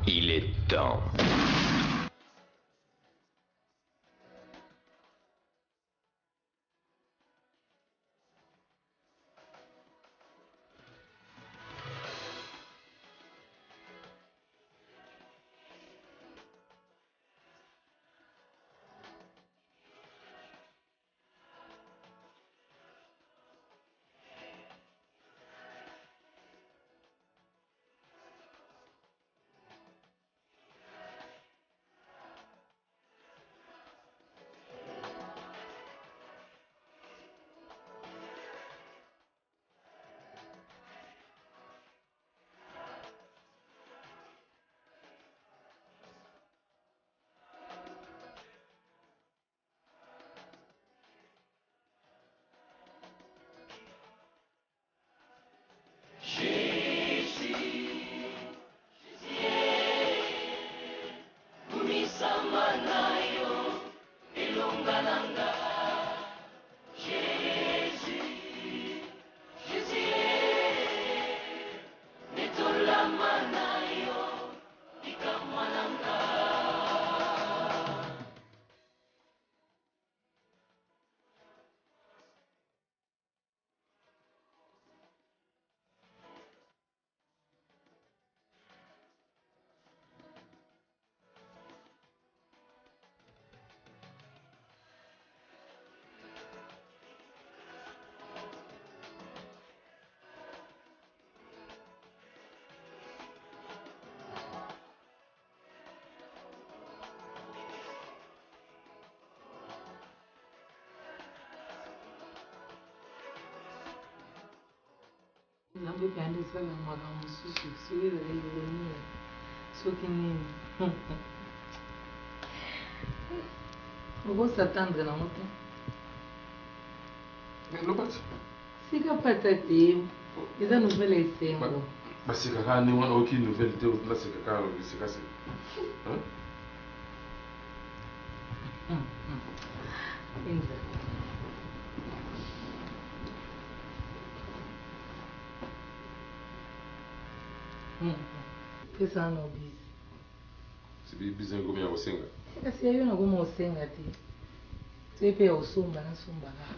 Il est temps. Nambe pande sala makambo susu suweza leloni soki nini okosatandre nango te lobati sika pata te eza nouvelle esengo baseka kaka nde wana oki nouvelle te naseka kaka esekaseka enza pesa ano bisi biza ngomi ya kosenga kasi yayo nakoma osenga te te mpe ya osomba nasomba kaka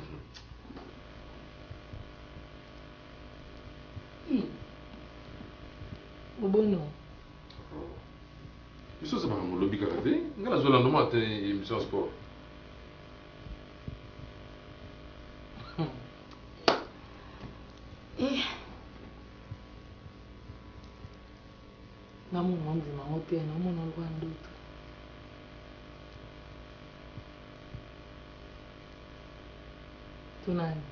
obono biso oza makambo olobi kaka te nga nazwela ndoma te émission sport namona ndima ngo te namona lwa ndoto tunani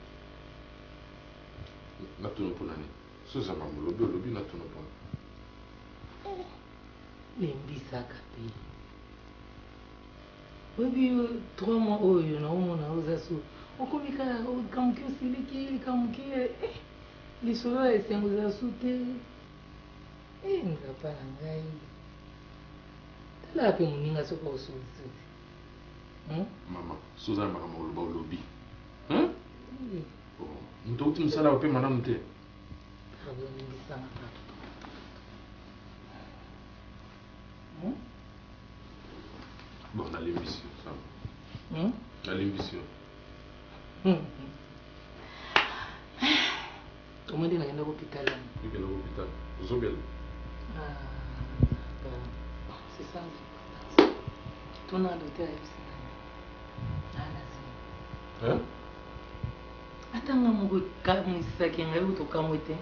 natuna mpo nani so oza makambo olobi natuna mpo lembisaka mpe oyebi 3 mois oyo naomona oza so okomika okamuki osiliki likamuki lisolo ya esengo eza su te nzapa na ngai tala mpe moninga soki osolisuti mama so oza na makambo oloba olobi moto outi mosala mpe malamu te abonembisanga kaka bon nalimbisi yo sama nalimbisi yo omwende nagenda kopitala okenda kopitala ozobela c'est ça tuna docteur ayebisanga atanga moko ekamisaki ngai otokamwe te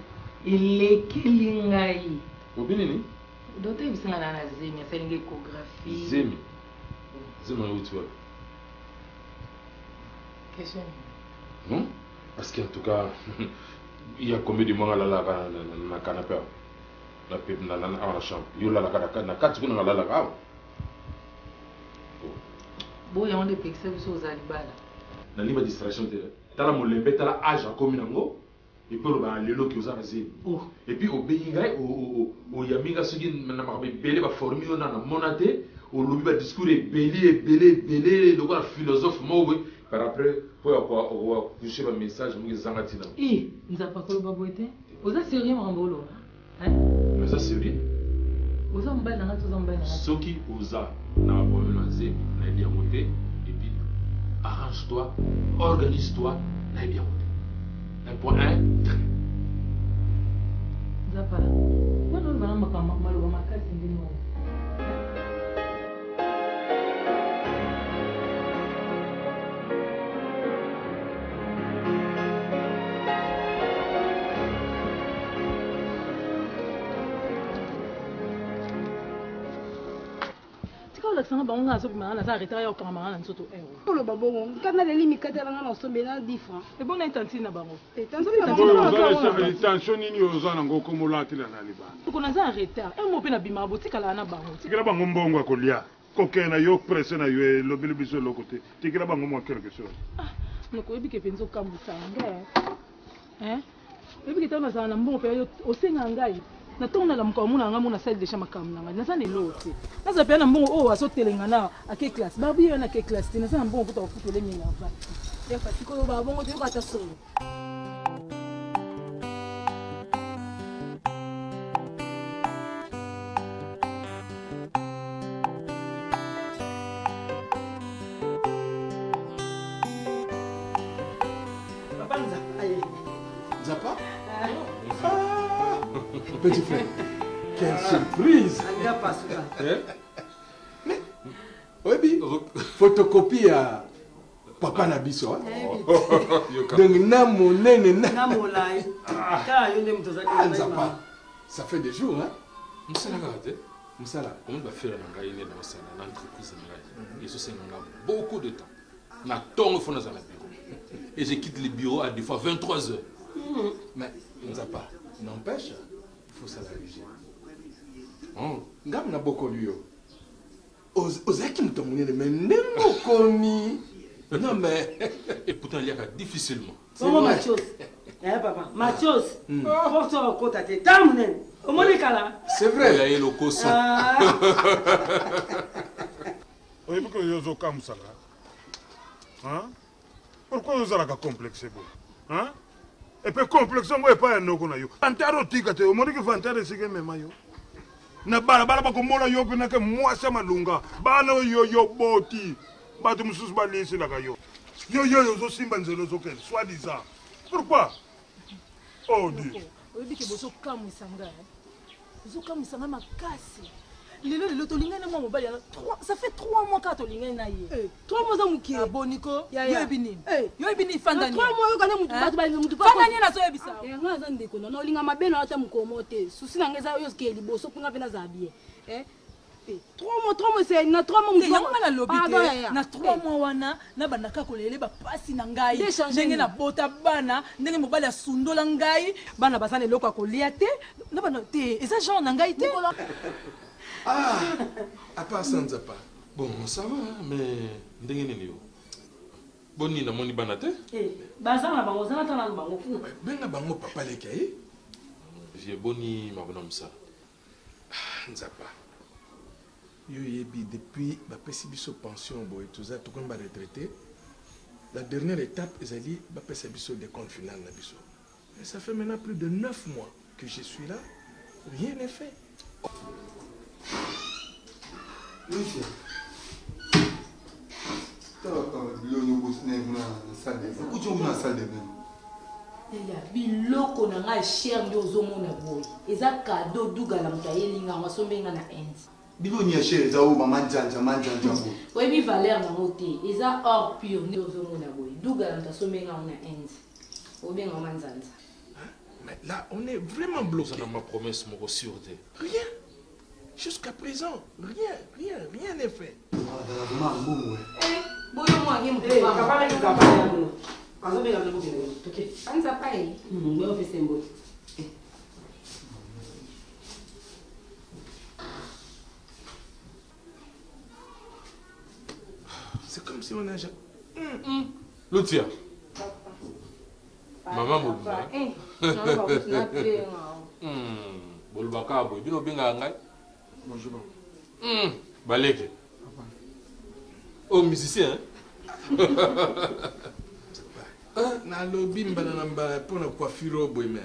elekeli ngai obi nini docteur ayebisanga na na zemi asalinga échographie zemi auti wapi question non parce que en tout cas il y a combien de mois alalaka na canapé awa na chambre yo olalaka na kati kuna alalaka awa boyango nde epekisa biso oza libala nalimba distraction te tala molembe tala age akomi nango epe oloba na lelo ki oza na zemi epuis obengi ngai oyambi ngai soki na makambo ebele baformi yo na mona te olobi badiscours ebele lokola philosophe moko boye par après po okouche bamessage moki ezanga ntina nzapa koloba boye te oza sérieux makambo oloba eza sérieux Soki oza na problème na zemi na bien monté et puis arrange-toi, organise-toi na bien monté. Un point 1 très. Zapa. Wana bana makama maloba makasi ndimo. Sanga bango nga sopi manga za retard ya kama manga nsoto ewo. Lo babongo, kana le limite katela nga na sombe na 10 francs. E bona intantine na bango. E tantine na bango. Tension nini ozana ngo komolatila na libana. Ko na za retard. E mo pe na bima botika la na bango. Tikela bango mbongo akolia. Kokena yo presse na yo lobili biso lokote. Tikela bango mo quelque chose. Ah, noko ebi ke penzo kambusa nga. Ebi ke tana za na mbongo pe yo osenga ngai. Na tona la mko muna ngamu na salle de chama kamna nga na sana loti na za pe na mbongo o asotelenga na ake class babu yo na ke class tina sana mbongo kuta kufutele mina va ya fatiko yo babongo te ko ata solo Babanza aye Zapa? Petit frère, quelle surprise! Mais, oui, photocopie à Papa Nabiso. Donc, Namo Nene Namo Lai. Ça fait des jours, hein? Moussala Gade, Moussala. on va faire un gars dans l'entreprise. Et ça, c'est beaucoup de temps. Na tongue fond dans la bureau. Et je quitte le bureau à des fois 23 heures. Mais, Nzapa, n'empêche, il faut salarier. Ngam na boko liyo. Ozaki mtomune mais nembo komi. Non mais et pourtant il y a difficilement. Comment Mathios? Papa, Mathios. Porte au côté de tamnen. Comment les kala? C'est vrai. Il y a le coso. Oui, pourquoi yozo comme ça là? Hein? Pourquoi vous avez un complexe beau? Hein? Et puis complexe moi pas un noko na yo. Fantaro tika te, o moni ki fantaro sike mema yo. Na bala ba ko mola yo pe na ke mwasa malunga. Bana yo boti. Ba tu musus ba lisi la yo. Yo zo simba nzelo zo kel, soit disant. Pourquoi? Oh Dieu. Oyebi ke boso kamwisa nga. Boso kamwisa nga makasi. Lelo tolingana mwa mobali yana 3 ça fait 3 mois ka tolingana na ye. 3 mois za mukie. Aboniko, yoyebi nini? Yoyebi nini fandani? 3 mois yo kana mutu batu bali mutu pa. Fandani na so yebisa. Nga za ndeko no olinga mabeno ata mukomote. Susi na ngeza yo ske liboso punga pena za bien. 3 mois c'est na 3 mois mutu. Yango na lobi te. Na 3 mois wana na bandaka kolele ba pasi na ngai. Ndenge na bota bana, ndenge mobali asundola ngai, bana basane loko akolia te. Na bana te, eza genre na ngai te. Ah, à part ça, Nzapa. Bon, ça va, mais ndenge nini yo. Boni na moni banate? Bazana bango zana tana bango fu. Benga bango papa le kay. J'ai boni ma bonhomme ça. Nzapa. Yo yebi depuis ba pesi biso pension boy tout ça tout comme ba retraité. La dernière étape ezali ba pesi biso des comptes final na biso. Et ça fait maintenant plus de 9 mois que je suis là. Rien n'est fait. Lucia. biloko na ngai cher ndio ozomona boye eza cadeau dugala moto ayelinga wasombenga na inde biloni ya cher eza o manjanja boye oyebi valeur nango te eza or pure ndio ozomona boye dugala moto asombenga na inde obenga manzanza. Mais là on est vraiment bloqué. Dans ma promesse mon sûreté. Rien. Jusqu'à présent, rien n'est fait. C'est comme si on a jamais... Lutia. Maman Moulba. Bolbaka boy, bino benga ngai. Bonjour. Baleke. Oh, musicien, Na lobby mbana namba pour na coiffure boy mais.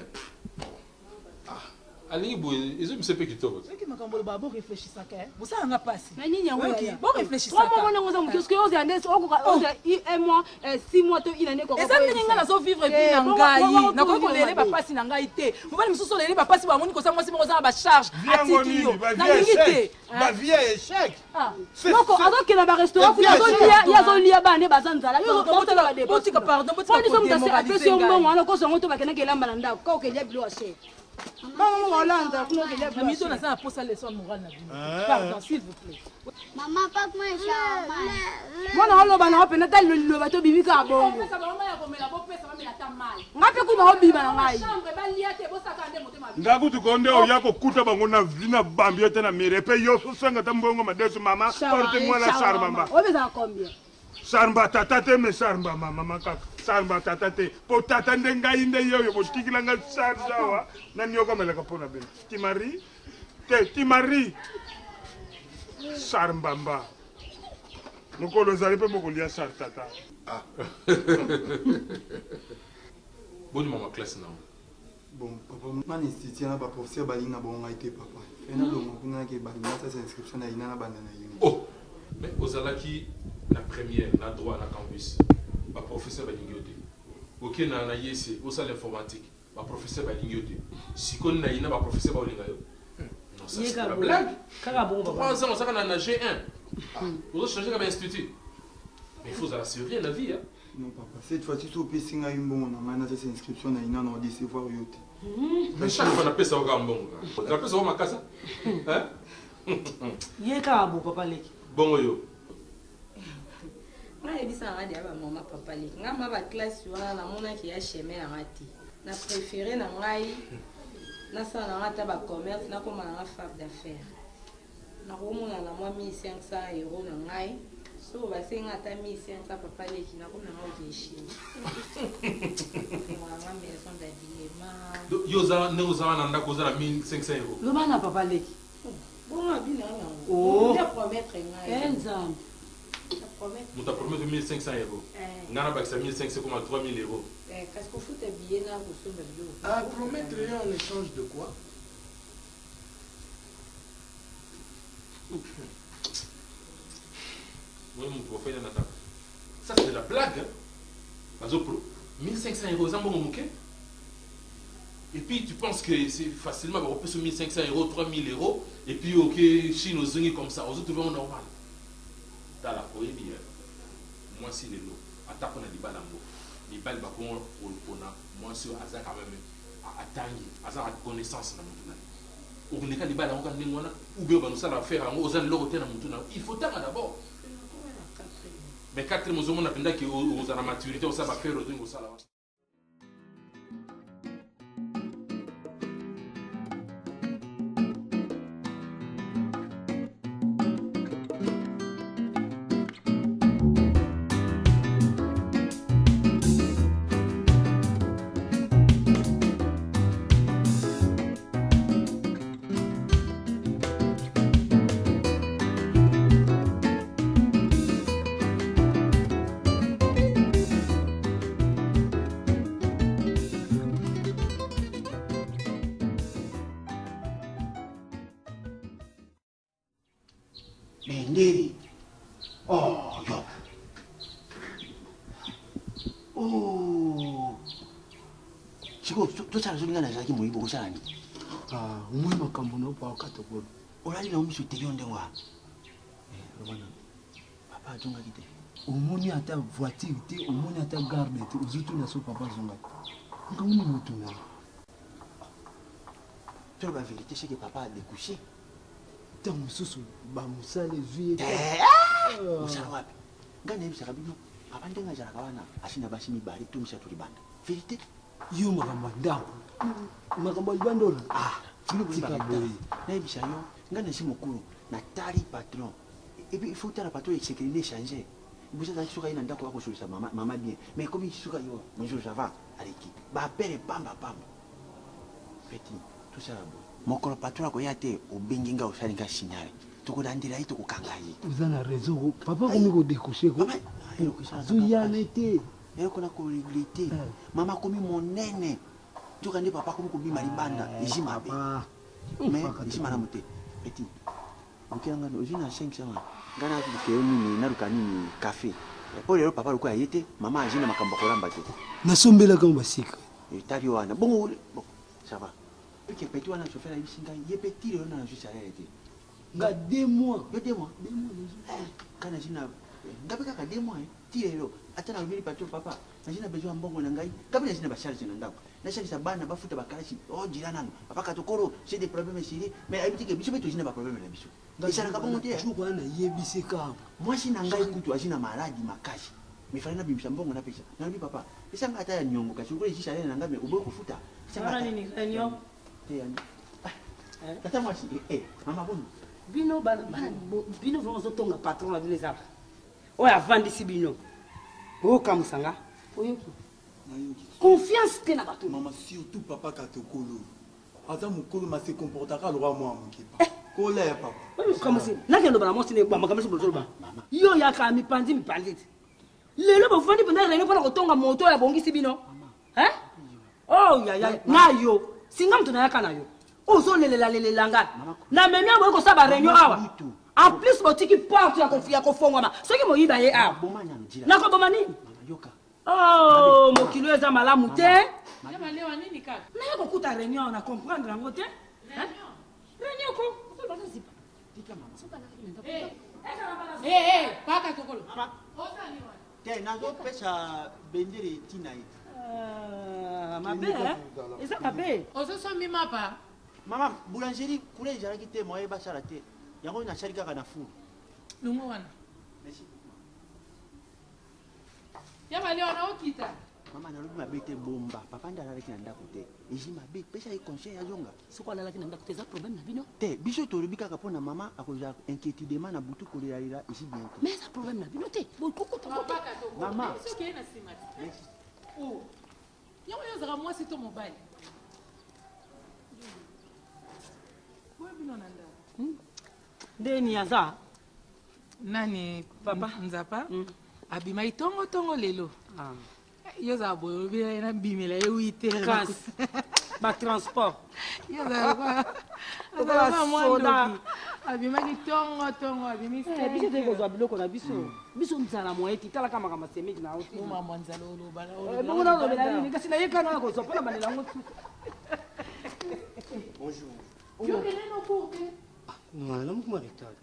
alingi boye ezobisa mpe kitoko soki makambo loba bo réfléchissaka bosalanga mpasi na nini yango bo réfléchissaka trois mois monango oza moke soki ozala nde oza un mois 6 mois to une année eza ndenge ngai nazovivre epi na ngai nakoki kolele bapasi na ngai te mobali mosusu olele bapasi bamoni kosa mwasi moko oza na bacharge atiki yo nalingi te bavie ya échec moko azokenda barestaurant kuna azolia bana nde baza nzala botika pardon botika apesi yo mbongo wana koso yango to bakendaki elamba na ndako ka okelia bilo ya cher mbongo olanda kuna okelia bilo mito naza na posa leson morale na bino pardon s'il vous plaît Maman, pas moi, mwana oloba na opena ta liloba to bimika ya bongo nga mpe kuna obima na ngai ndakuti konde oya kokuta bango na vi na bambi yo te na mire mpe yo sosenga ta mbongo madesu mama porte mwana sarmamba obezaka combien sarmba tata te me sarmba mama kaka sarmba tata te po tata nde ngai nde yoyo botikilanga charge awa nani okomelaka mpona bino timari te timari sarmbamba mokolo ozali mpe mokolia sar tata boni mama classe nango Bon, papa, man institut na ba professeur balinga bon a été papa. Fena longo kuna ke balinga sa inscription na ina na banda na uni. Oh, mais ozalaki na première na droit na campus. Ba professeur balingi yote. OK na yese au salle informatique. Ba professeur balingi yote. Sikon na ina ba professeur ba olinga yo. Non, ça c'est la blague. Kaka bon papa. 3 ans ça na G1. Vous changer comme institut. Mais il faut ça surveiller la vie hein. Non papa, cette fois-ci so pe singa imbo na mana sa inscription na ina na décevoir yote. Mais chaque fois on appelle ça au gambon. On appelle ça au makasa. Hein? Yeka abo papa leki. Bongo yo. nga yebisa nga dia ba mama papa leki nga ma ba classe wana namonaki ya chemin na ngati na préféré na ngai nasala nga ta ba commerce nakoma na nga femme d'affaires nakomona na mwa 1500 € na ngai so basenga ata 1500 papa leki nakoma na nga okeshini nga maison d'habillement Yoza ne oza na ndako oza na 1500 €. loba na papa leki bon abina yango Oh. ya promettre ngai enzambe On t'a promis 1500 €. Ngana bakisa 1500 comme 3000 €. Qu'est-ce qu'on fout habillé là pour ce milieu? Ah, promettre rien en échange de quoi? Oui, mon prophète en attend. Ça c'est de la blague. Hein? 1500 €, ça bon mouké. Et puis tu penses que c'est facilement on peut sur 1500 €, 3000 €, et puis ok, Chine aux unis comme ça, aux autres vont normal. T'as la cohé bien. Moi si les lots, attaque on a des balles en haut. Les balles bakon on a moi sur Azak quand même à Tangi, Azak a connaissance dans mon tournage. On est quand les balles en haut ou bien on ça la faire en haut, on l'autre dans mon tournage. Il faut tant d'abord. Mais 4 mois on a pendant que aux la maturité on ça va faire au dingo ça là. Nderi. Oh, yo. Oh. Chiko, to sala zolinga na zaki moyibo ko sala ni. Ah, umwe makambo no pa okato ko. Olali na omiso te yonde wa. Robana. Papa atonga kite. Omoni ata voiture te, omoni ata garde te, uzitu na so papa zonga. Nkamuni mutu na. Toi la vérité c'est que papa a découché. Ta mususu ba musale zuye. Musala wapi? Ngana yebisaka bino. Papa ndenga jara kawana asina basi mibali to misatu libanda. Vérité? Yo makambo ndako. Makambo libandolo. Ah, Sino tika boy. Na yebisa yo ngana si mokulu na tali patron. Et puis il faut que la patron exécute changer. Vous êtes sur une ndako yako sur sa maman bien. Mais comme il suka yo, njo java aleki. Ba pere pamba pamba. Petit, tout ça bon. Mokolo patron ko yate obenginga osalinga signal. Tokolandela ito kokangayi. Uzana réseau. Papa komi ko décocher ko. Zuya nete. Ero kona ko régularité. Mama komi monene. Tokande papa komi ko bima libanda. Ijima be. Papa. mais ici malamu te petit okanga ozina 500 ngana ke nini naruka nini café po lelo papa lokola ye te mama azina makambo kolamba te nasombelaka basika etali wana bon ça va que petit wana chauffeur ya bisinga ye petit lelo na juste salaire te nga 2 mois yo 2 mois kana jina ngabe kaka 2 mois ti lelo ata na vili patron papa najina besoin mbongo na ngai kabla najina ba charge na ndako na charge sa bana bafuta bakalashi jirana papa katokoro c'est des problèmes sérieux mais habiti ke biso beto jina ba problème na biso isana ka bongo te jour wana yebisi kama moi si na ngai kutu ajina maladi makashi mifali na bimisa mbongo na pesa na bi papa isanga ata ya nyongo kasi ukole jisha na ngai me ubo kufuta isanga nini réunion te yani tata moi si mama bon bino bana bino vraiment zotonga patron na bino ezaka oyo avandisi bino oyokamusanga oyoki confiance te na bato mama surtout papa katokolo aza mokolo ma se comportaka loka mwa mokepa kolaya papa kamusi nakende loba na mwasi ne makambo so bozoloba yo yaka mipandi te lelo bofandi penda réunion mpona kotonga moto oyo abongisi bino oh yaya na yo singa moto nayaka na yo ozolelela ngai na memi aboyi kosala baréunion awa en plus botiki porte ya kofongwama soki moyiba ye awa nakoboma nini oh mokili eza malamu te naye kokuta réunion na comprendre yango te réunion ko paka tokolo te nazopesa bendele etina ye mabe eza mabe ozosombi mapa mama boulangerie kule ezalaki te moye basala te yango nasali kaka na fulu lungo wana yabali wana okita mama nalobi mabe te bomba papa nde alalaki na ndako te ezi mabe pesa ye conseil ya zonga soko alalaki na ndako te eza problème na bino te biso tolobi kaka mpo na mama akozala inquiétudement na butu kolelalela ezi bien te mais eza problème na bino te mama soki ye na nsima te yango yo ozalaka mwasi to mobali ndeni aza nani papa nzapa abimai tongo lelo yo ozala boye olobi nabimela ye 8h batransport yo ozalaka mwandoki abimaki tongo biso te kozwa biloko na biso nzala moye ti talaka makambo semeki na omamwa nzala olobabongo nalobela nini kasi nayekana na kozwa mpona bandela yango tu bonjour yokende nokour te namuki mwa retard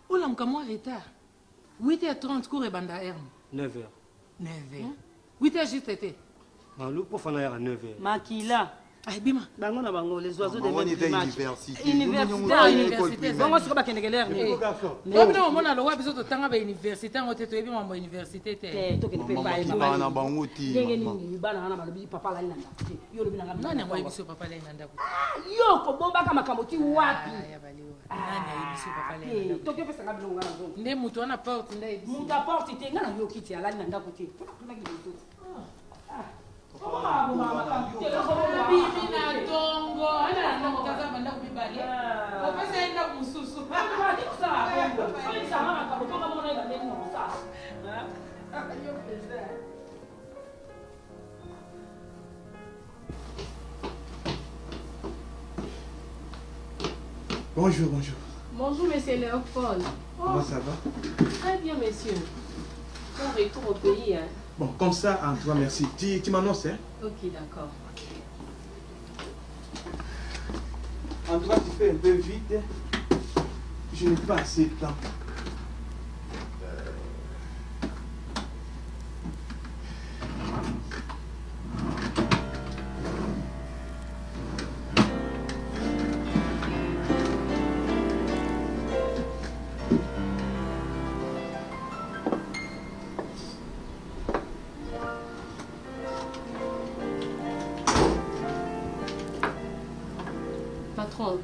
olamuka mwa retard 8h30 cour ebanda herme 9h 9h 8h juste te malu mpo fana yaka 9h makila bima bango na bango les oiseaux de université bongo siko bakendeke lere obina omona lokwa biso totanga bauniversité yango te toyebi mambo université te tokendebana bango te ndenge nini bana wana balobi papa alali na ndako te yo olobi nani yango ayebi biso papa alali na ndako yo kobombaka makambo ti wapi nani ayebi biso papa alali na ndako toki opesanga bilongo ngana zongo nde moto wana porte nde ayebi moto aporte te nga na yoki ti alali na ndako te tunaki biloko bibi na tongo ana na mokaza banda kubibali opesa enda mususu Bonjour. Bonjour, monsieur Léopold. Comment ça va? Très bien, monsieur. Bon retour au pays. Hein. Bon, comme ça, en toi, merci. Tu m'annonces, hein? Ok, d'accord. En tout cas, tu fais un peu vite. Je n'ai pas assez de temps. Patron,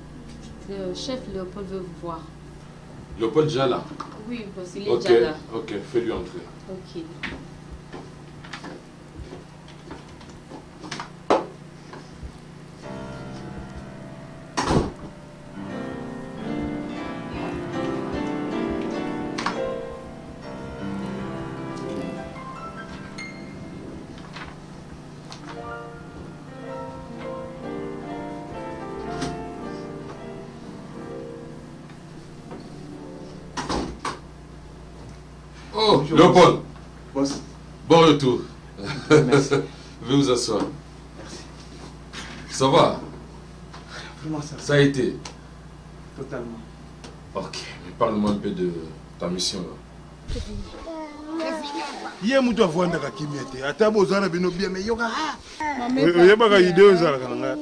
le chef Léopold veut vous voir. Léopold déjà là? Oui, parce qu'il est déjà là. Ok, fais-lui entrer. Ok. Oh, Bonjour, Léopold. Boss. Bon retour. Merci. Veuillez vous asseoir. Merci. Ça va? Vraiment ça. Ça a été? Totalement. Ok, mais parle-moi un peu de ta mission là. ye mutu avwandaka kimia te ata bozala bino bia me yoka oyebaka ide oyo ezalaka na ngai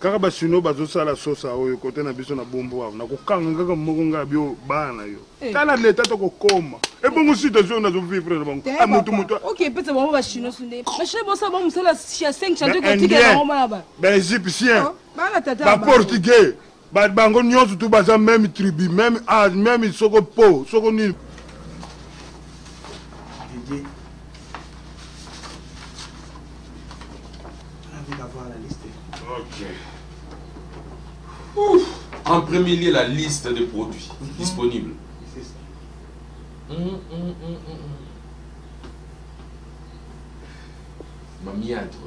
kaka basino bazosala sosa oyo kote na biso na bombo awo nakokanga kaka moko ngai bio bana yo tala leta tokokoma ebongo situation nazovivre na bango mutu ok pesa bango bachino sunde bachino bosala bango mosala ya 5 change kotika bango bana ba baégyptien bana tata baportugais bango nyonso tu baza même tribu même âge même soko po soko nini Didier, on a envie d'avoir la liste. Ok. Ouf. En premier lieu, la liste des produits disponibles. C'est ça. Mamiatre.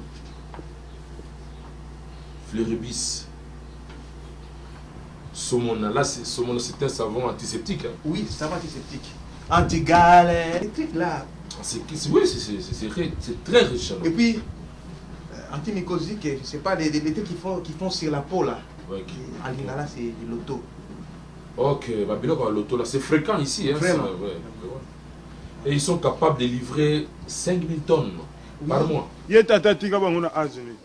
Fleuribis. Saumon. Là, saumon, c'est un savon antiseptique. Hein. Oui, savon antiseptique. Antigale, les trucs là. Oui, c'est très riche. Alors. Et puis, antimycosique, je ne sais pas, des trucs qui font sur la peau là. Ouais, en lingala, c'est du loto. Ok, loto là, c'est fréquent ici. Hein, vraiment. Ouais. Et ils sont capables de livrer 5000 tonnes par mois. Ye tata tika bango na azini.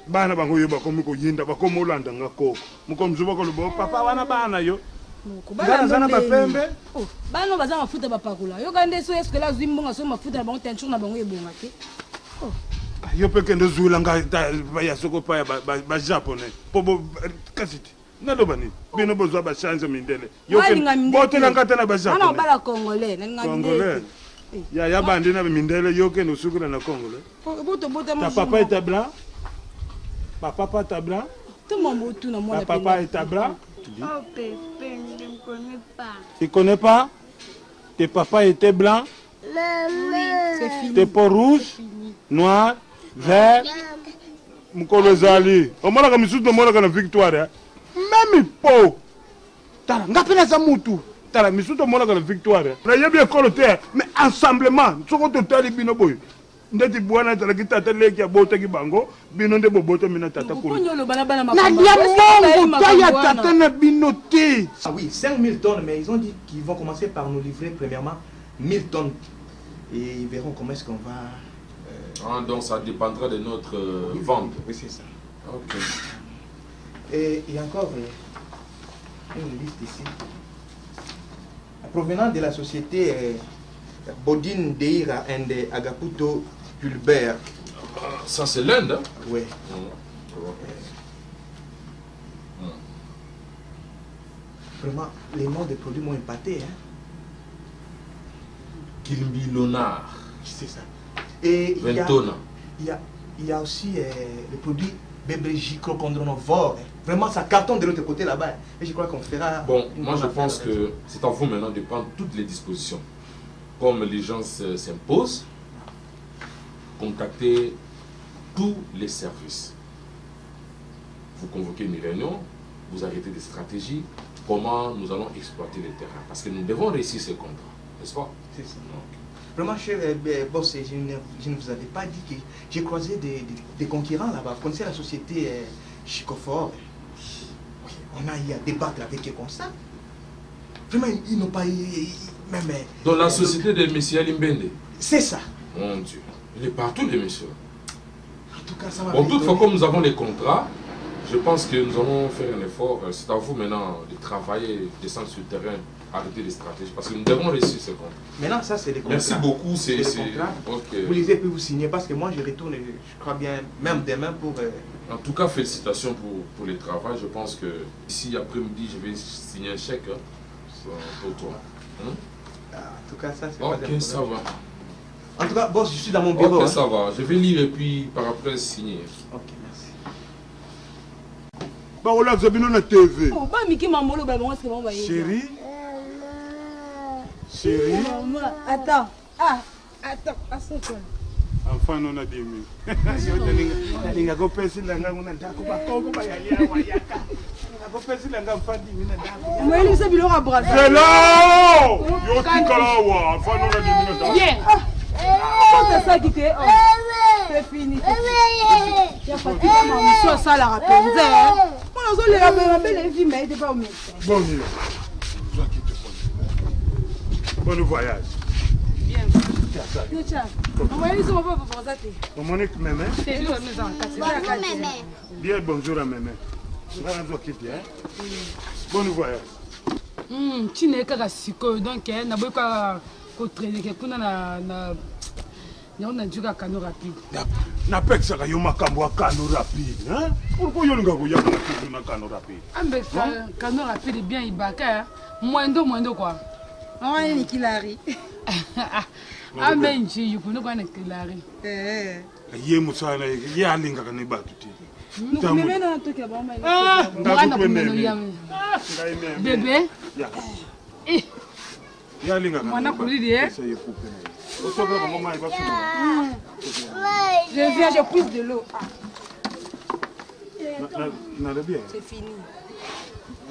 Bana bango yo bakomi ko yinda bakomi olanda ngako. Mukomzu bakolobo papa wana bana yo. Zana bapembe. Bana baza mafuta bapakula. Yo kande so est-ce que la zimbonga so mafuta na bango teinture na bango ebonga te. Yo peke ndo zula nga ya soko pa ba japonais. Pobo kasiti. Naloba ni. Bino bozwa ba change mindele. Yo bote na ngata na ba japonais. Ana bala congolais, na ngandele. Ya bandi na mindele yo ke no sukula na congolais. Ta papa était blanc? Papa était blanc? Tout le monde tout na moi. Ta papa était blanc? Oh pépé, je ne connais pas. Tu connais pas? Tes papas étaient blancs? Oui, c'est fini. Tes peaux rouges, noirs, verts? Mukolo zali. Omona ka misutu omona kana victoire. Même peau. Tala ngapena za mutu. Tala misutu omona kana victoire. Na yebi ekolo te, mais ensemblement. Soko to tali bino boy. Ndeti bwana tala kitata leki ya bota ki bango, bino nde bobota mina tata ko. Na dia mongo taya tata na bino te. Ah oui, 5000 tonnes, mais ils ont dit qu'ils vont commencer par nous livrer premièrement 1000 tonnes. Et ils verront comment est-ce qu'on va... donc ça dépendra de notre vente. Oui, c'est ça. Ok. Et il y a encore une liste ici. Provenant de la société Bodine Deira and Agaputo Pulbert. Ça c'est l'Inde, hein? Oui. Vraiment, les noms des produits m'ont épaté. Hein? Kilmilonar. C'est ça. Et Ventona. Il y a aussi le produit Bébrégie Crocondronovore. Vraiment, ça cartonne de l'autre côté là-bas. Et je crois qu'on fera... Bon, moi je pense que c'est à vous maintenant de prendre toutes les dispositions. Comme les gens s'imposent, contactez tous les services. Vous convoquez une réunion, vous arrêtez des stratégies, comment nous allons exploiter le terrain. Parce que nous devons réussir ce contrat, n'est-ce pas? C'est ça. Vraiment, cher boss, je ne vous avais pas dit que j'ai croisé des concurrents là-bas. Vous connaissez la société Chicofort? Oui, on a eu à débattre avec eux comme ça. Vraiment, ils n'ont pas eu... Même, dans la société de M. Alimbende? C'est ça. Mon Dieu, il est partout, le monsieur. En tout cas, ça va... Bon, toutefois, comme nous avons les contrats, je pense que nous allons faire un effort. C'est à vous maintenant de travailler, descendre sur le terrain, arrêter les stratégies, parce que nous devons réussir ce contrat. Maintenant, ça, c'est des contrats. Merci beaucoup. C'est okay. Vous lisez puis vous signez, parce que moi, je retourne, je crois bien, même demain pour... En tout cas, félicitations pour le travail. Je pense que ici, après-midi, je vais signer un chèque pour toi. En tout cas, ça, c'est ok, ça va. En tout cas, boss, je suis dans mon bureau. Ok, ça va. Je vais lire et puis par après signer. Ok, merci. Baola Zabino na TV. Chérie. Chérie. Attends. Attends, assure-toi. Enfin, non a 10 000. Nalinga ko pesi langa nguna ndako ba koko ba ya wayaka. omoyelisa biloko ya braza Zelo! Yo tikala wa, afano na dimina da. Bien. C'est ça qui t'est. C'est fini. Ya fatigué ma muso sala rapenze. On a zolela ba belle vie mais il pas au médecin. Bon nuit. Toi qui te connais. Bon voyage. Bien. Tiens. Omoyelisa mo papa braza te. Monique Mémé. C'est lui qui nous a encadré. Bien bonjour à Mémé. Ngana zo kiti Bon voyage. Chine kaka sikoyo donc na boy ka ko traîner ke kuna na na juga kano rapide. Na peksa yo makambo kano rapide, hein? Pourquoi yo nga ko ya na kano rapide? Ambe kano rapide bien ibaka mwendo quoi. Ah ni kilari. Ambe nji yuko no kwa na kilari. Ye musana ye alinga kana batuti. Nukumemena natoka bamba ile. Mwana kumeno yame. Bébé. Ya. Ya linga. Mwana kulidi Essaye couper. Osoka kwa mama iba sulu. Je viens, je pousse de l'eau. Na bien. C'est fini.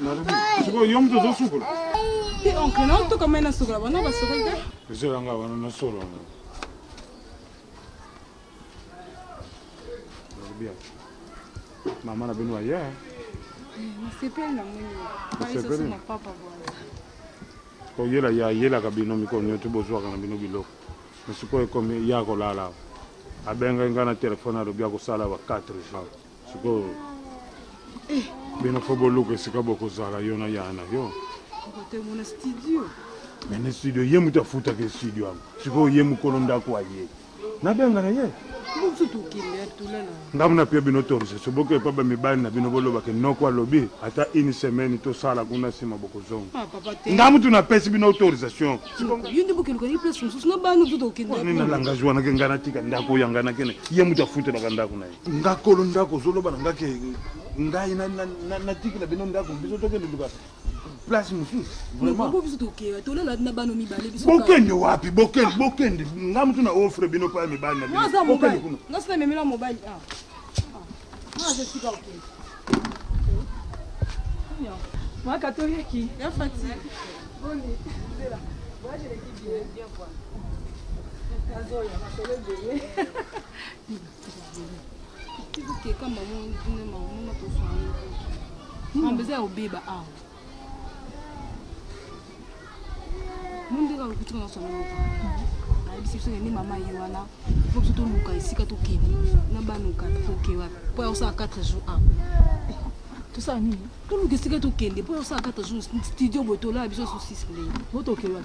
Na bien. Siko yom to zo sukula. Ti oncle non to comme na sukula, bana ba sukula. Zeranga wana na solo. Bien. Maman a besoin hier. C'est pas la moni. C'est pas mon papa voilà. Ko yela kabino miko nyoto bozwa kana bino bilo. Siko comme ya ko lala. Abenga ngana telefone alo bia ko sala wa 4 jours. Siko bino fobo luke sika boko zala yona yana yo. Côté mon studio. Mais ne studio yemu tafuta ke studio am. Siko yemu kolonda ko aye. Na benga na ye. Ngamuna pia bino torise soboke papa mibali na bino boloba ke noko alobi ata une semaine to sala kuna sima boko zongo. Ngamu tuna pesi bino autorisation. Yindi buke ko place mususu na banu tuto kinda. Nina langazwa na ke ngana tika ndako yangana kene ye mutafuta na ndako na ye. Ngakolo ndako zoloba ngake ngai na tikila bino ndako biso toke nduka. Place mususu. Vraiment. Ko biso toke to lela na banu mibali biso. Bokende wapi bokende ngamu tuna offre bino pa mibali na bino. Bokende. Ngasina memela mobile. Je suis pas ok. Moi, quand tu es qui? Il y a fatigué. Bonne nuit. Moi, je l'équipe bien voir. Tu veux que quand maman m'a posé un besoin au bébé. Mon dégât, tu vas s'en aller. Si vous avez maman Yoana, vous pouvez tout le ici quand vous êtes na banuka pour pour ça 4 jours. Tout ça ni. Tout le geste que tu kende pour ça 4 jours studio botola biso sur 6 lé. Boto ke wa.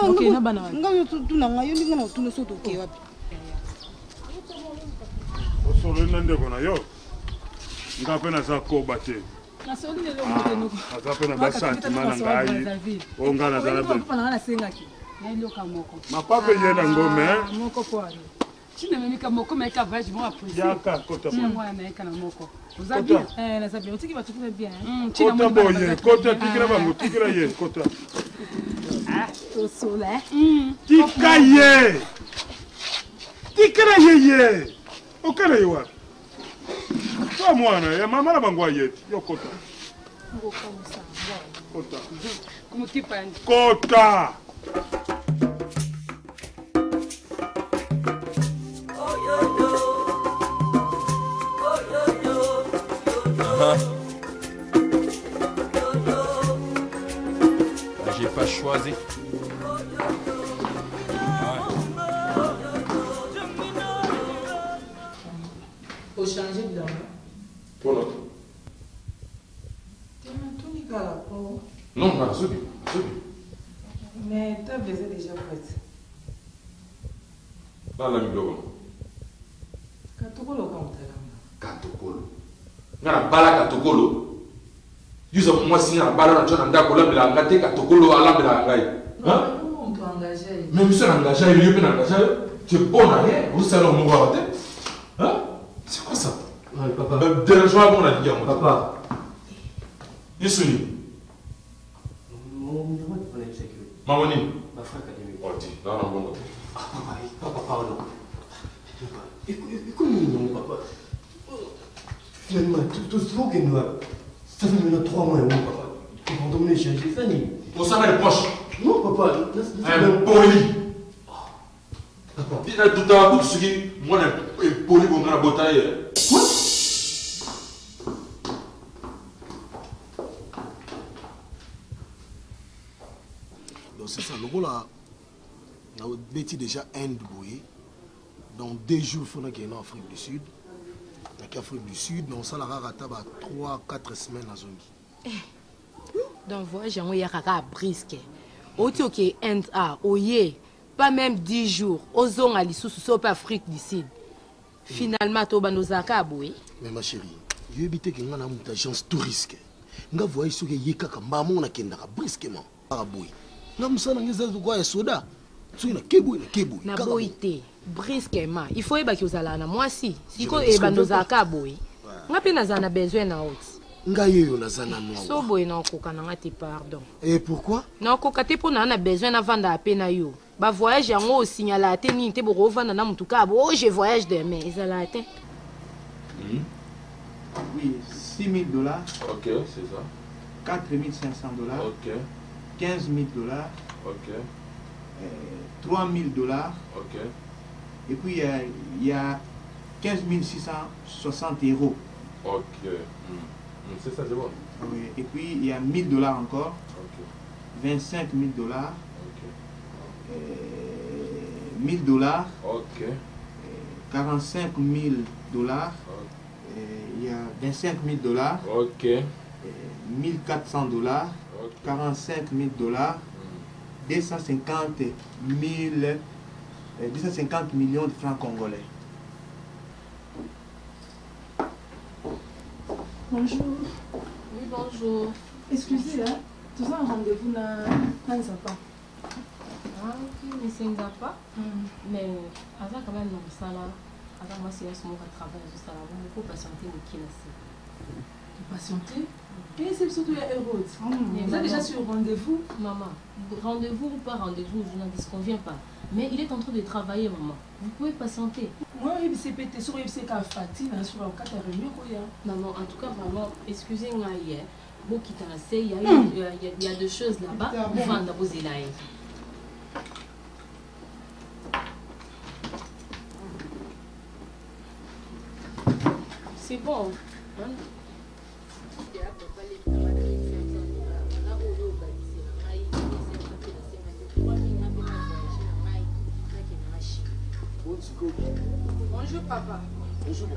OK na bana. Ngayo tu na ngayo ndinga na tuno soto ke wapi. Osolo ndeko na yo. Ngapena za ko bate. Na soli le mo azapena ba santima na ngai. Ongana za labe. Pana na senga ki. Ndio kamoko. Mapape yena ngome. Moko poari. Chine memika moko meka vaje mo apprécier. Yaka kota. Chine moi meka na moko. Ozabi na sabi otiki ba tukile bien. Chine mo boye kota tikira ba mutikira ye kota. Au soleil. Tikaye. Tikira ye. Okale yo wapi? Kwa mwana ya mama na bangwa yeti yo kota. Ngoko musa. Kota. Kumutipa. Kota. J'ai pas choisi. Faut changer de l'homme. Pour l'autre. Tu m'as tout mis à la peau. Non, non, c'est bien. Mais ta blessée est déjà prête. Là, la migloba. Katokolo comme tel. Katokolo. Ngana bala katokolo. Yusa moi si ngana bala na chona ndako la bila ngate katokolo ala bila ngai. Hein? On peut engager. Même si on engage, il peut engager. Tu es bon à rien. Vous savez, on va voter. Hein? C'est quoi ça? Ouais, papa. Dérangement, on a dit à moi. Papa. Yesuni. Mamoni. Ma frère académique. Oh, dis, là, on va voter. Papa, pardon. Écoute, non, papa. Finalement, tout ce que nous avons. Ça fait maintenant 3 mois, papa. Tu vas m'emmener changer Fanny. On s'en va les poches. Non, papa. Un poli. Dis-le tout à l'heure, ce qui, moi, un poli pour la bataille. Quoi? Donc c'est ça, le gros là, on a déjà Inde, dans 2 jours, il faut qu'il y ait en Afrique du Sud. En Afrique du Sud, donc ça, la rare 3-4 semaines à Zongi. Donc voyage, on y a un brisque. Autant que Inde a, pas même 10 jours, aux on a l'issue sur l'Afrique du Sud. Finalement, tu vas nous accaboyer. Mais ma chérie, je vais éviter que nous ayons une agence touriste. Nous voyons ce que y a comme maman qui est brisquement. Nous sommes en soda. Na boite brisquement il faut eba kiozala na mwasi siko eba nozaka boy ngapi nazana besoin na oti ngayo nazana no so boy na okoka na ngati pardon et pourquoi na okoka te po na besoin na vanda apena yo ba voyage yango signala te ni te boko vanda na mutuka bo je voyage demain ezala te oui $6,000 ok c'est ça $4,500 ok $15,000 ok $3,000. Ok. Et puis il y a 15 660 €. Ok. C'est ça, c'est bon. Oui. Et puis il y a $1,000 encore. Ok. $25,000. Ok. $1,000. Ok. $45,000. Il y a $25,000. Ok. $1,400. $45,000. 250 millions de francs congolais. Bonjour. Oui, bonjour. Excusez, hein. Tu as un rendez-vous dans Nzapa. Ah, ok, mais c'est Nzapa. Mais avant quand même, ça là, avant moi, c'est un moment de travail, juste là, il faut patienter le qui là. Patienter? Et c'est surtout heureux. Vous êtes déjà sur rendez-vous? Maman, rendez-vous ou pas rendez-vous, je n'en disconviens pas. Mais il est en train de travailler, maman. Vous pouvez patienter. Moi, c'est pété sur le Fatih, sur la carte réunion. Maman, en tout cas, vraiment, excusez-moi hier. Bon, qui t'a assez, il y a deux choses là-bas. Vous vendez vos élaïs. C'est bon. Hein? Bonjour papa. Bonjour.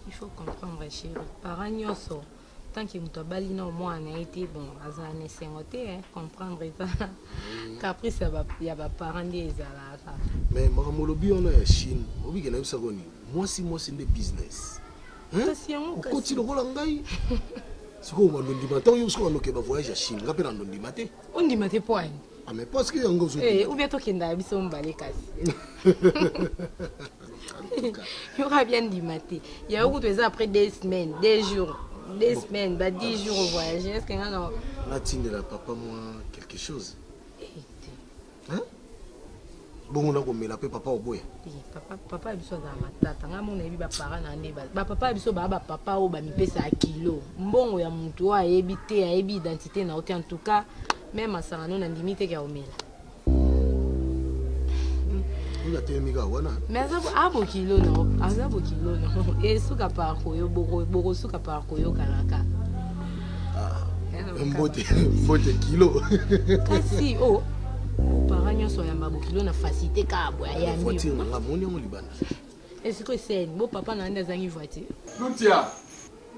Il faut comprendre, chérie. Parents nyoso, tant que tu as balina au moins en été, bon, azane sengote, comprendre ça. Caprice, il y a pas parents des alaka. Mais makamolobi on a Chine, obi kena usagoni. Moi c'est des business. Hein? Okoti lokola ngai. Siko mandondima tant yo siko anoke ba voyage à Chine, ngapela ndondima te. Ondima te point. Ah mais parce que yango zo. Eh, ou bien toi qui nda biso mbale kasi. Il y aura bien dimaté. Il y a beaucoup de ça après 2 semaines, 2 jours, 2 semaines, 10 jours au voyage. Est-ce que non? Latine la papa moi quelque chose. Hein? Bon on a comme la papa au boy. Papa biso za matata. Ngamo na biba parents na ndeba. Ba papa biso ba papa o ba mipesa kilo. Mbongo ya mtu a ebité a ebi identité na ote en tout cas même à ça non ndimite ka omela. Il a été wana. Mais abo kilo no, azabo kilo no. Et suka pa koyo boko suka pa koyo kalaka. Ah. Mbote kilo. Kasi oh. Parents nyonso ya mabo kilo na facilité ka abo ya mbi. Voiture na moni ngo libana. Est-ce que c'est bon papa na nda zangi voiture? Lutia.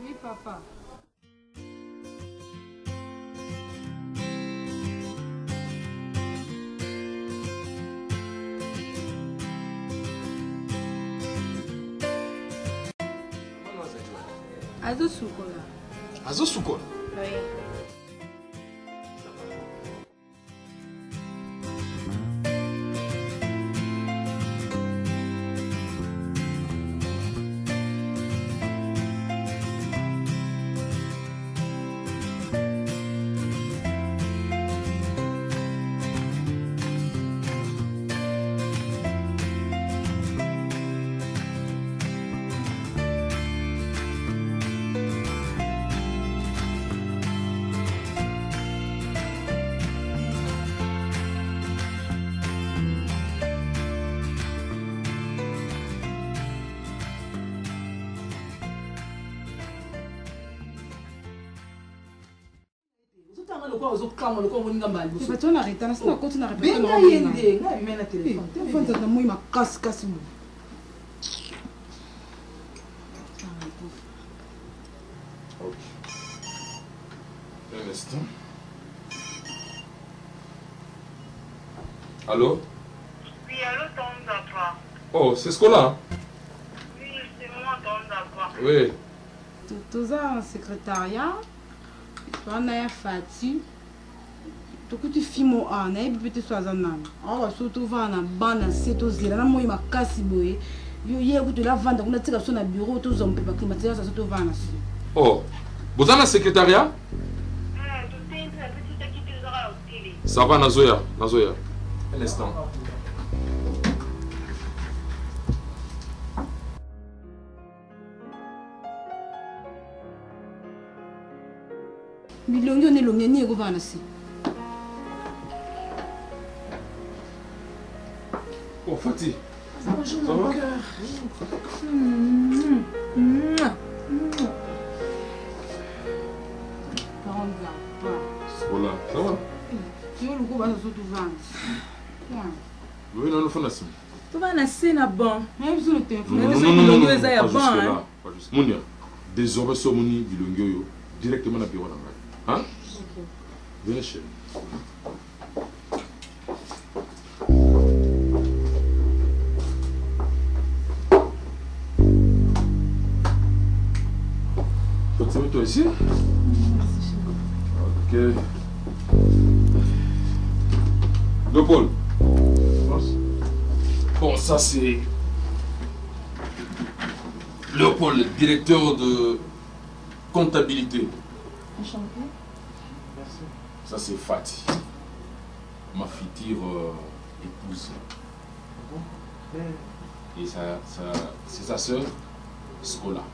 Oui papa. Azo sukola. Azo sukola? Oui. Un instant. Allô? Oui, allô, ton papa. Oh, c'est ce qu'on a. Oui, c'est moi, ton papa. Oui. Tout ça en secrétariat. On a Fati. Tout que tu filmes en aïe, peut-être soit un an. On va surtout voir un ban, c'est aux îles. Là, moi, il m'a cassé. Il y a eu de la vente. On a tiré sur un bureau, tous les hommes peuvent climatiser, ça se trouve en acier. Oh, vous avez un secrétariat? Ça va, Nazoya. Nazoya. Un instant. Bilongo ne longue ni ego vana si. Oh, Fatih. Bonjour, mon cœur. Voilà, ça va? Tu veux le coup, vas-y, tout vendre. Oui, non, nous faisons ça. Tu vas nasser na bon. Même sur le téléphone. Non, pas jusque-là. Pas jusque. Mounia, désormais, ce moni bilongo directement dans le bureau. Hein? Venez chez nous. Tu mets toi ici? Ok. Léopold. Bon, ça c'est Léopold, directeur de comptabilité. Enchanté. Merci. Ça c'est Fatih, ma future épouse. Et c'est sa soeur, Scola.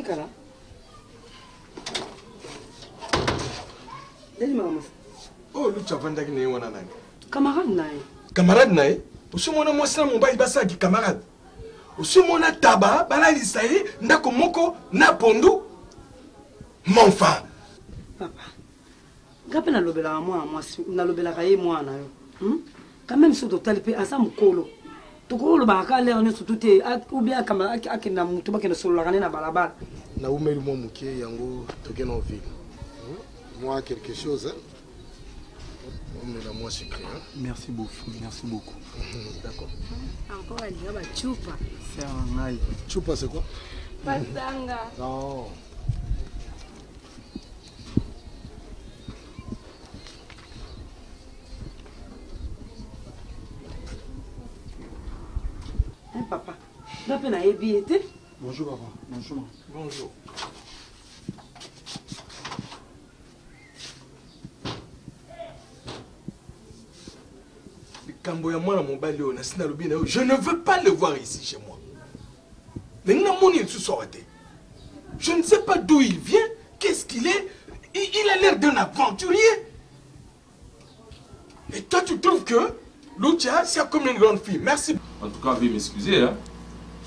Kara. Oh, Lucha Vandaki n'est pas un camarade naï. Camarade naï. Aussi mon moi c'est mon bail basa qui camarade. Aussi mon taba bala lisaï ndako moko na pondu. Mon enfant. Papa. Gape na lobela moi na lobela kaye moi na yo. Quand même ce total pe asa mukolo. Tokolo ba ka l'air ne surtout ou bien kama akina mutu bakena solo la na balabala. Na umeli mo muke yango tokena en ville. Moi quelque chose hein. Moi, c'est clair. Merci beaucoup. Merci beaucoup. D'accord. Encore un diable chupa. C'est un aïe. Chupa, c'est quoi? Patanga. Non. Hein, papa? D'après la ébiété? Bonjour, papa. Bonjour. Bonjour. Je ne veux pas le voir ici chez moi. Je ne sais pas d'où il vient, qu'est-ce qu'il est. Il a l'air d'un aventurier. Et toi, tu trouves que Lucia, c'est comme une grande fille. Merci. En tout cas, veuillez m'excuser. Hein.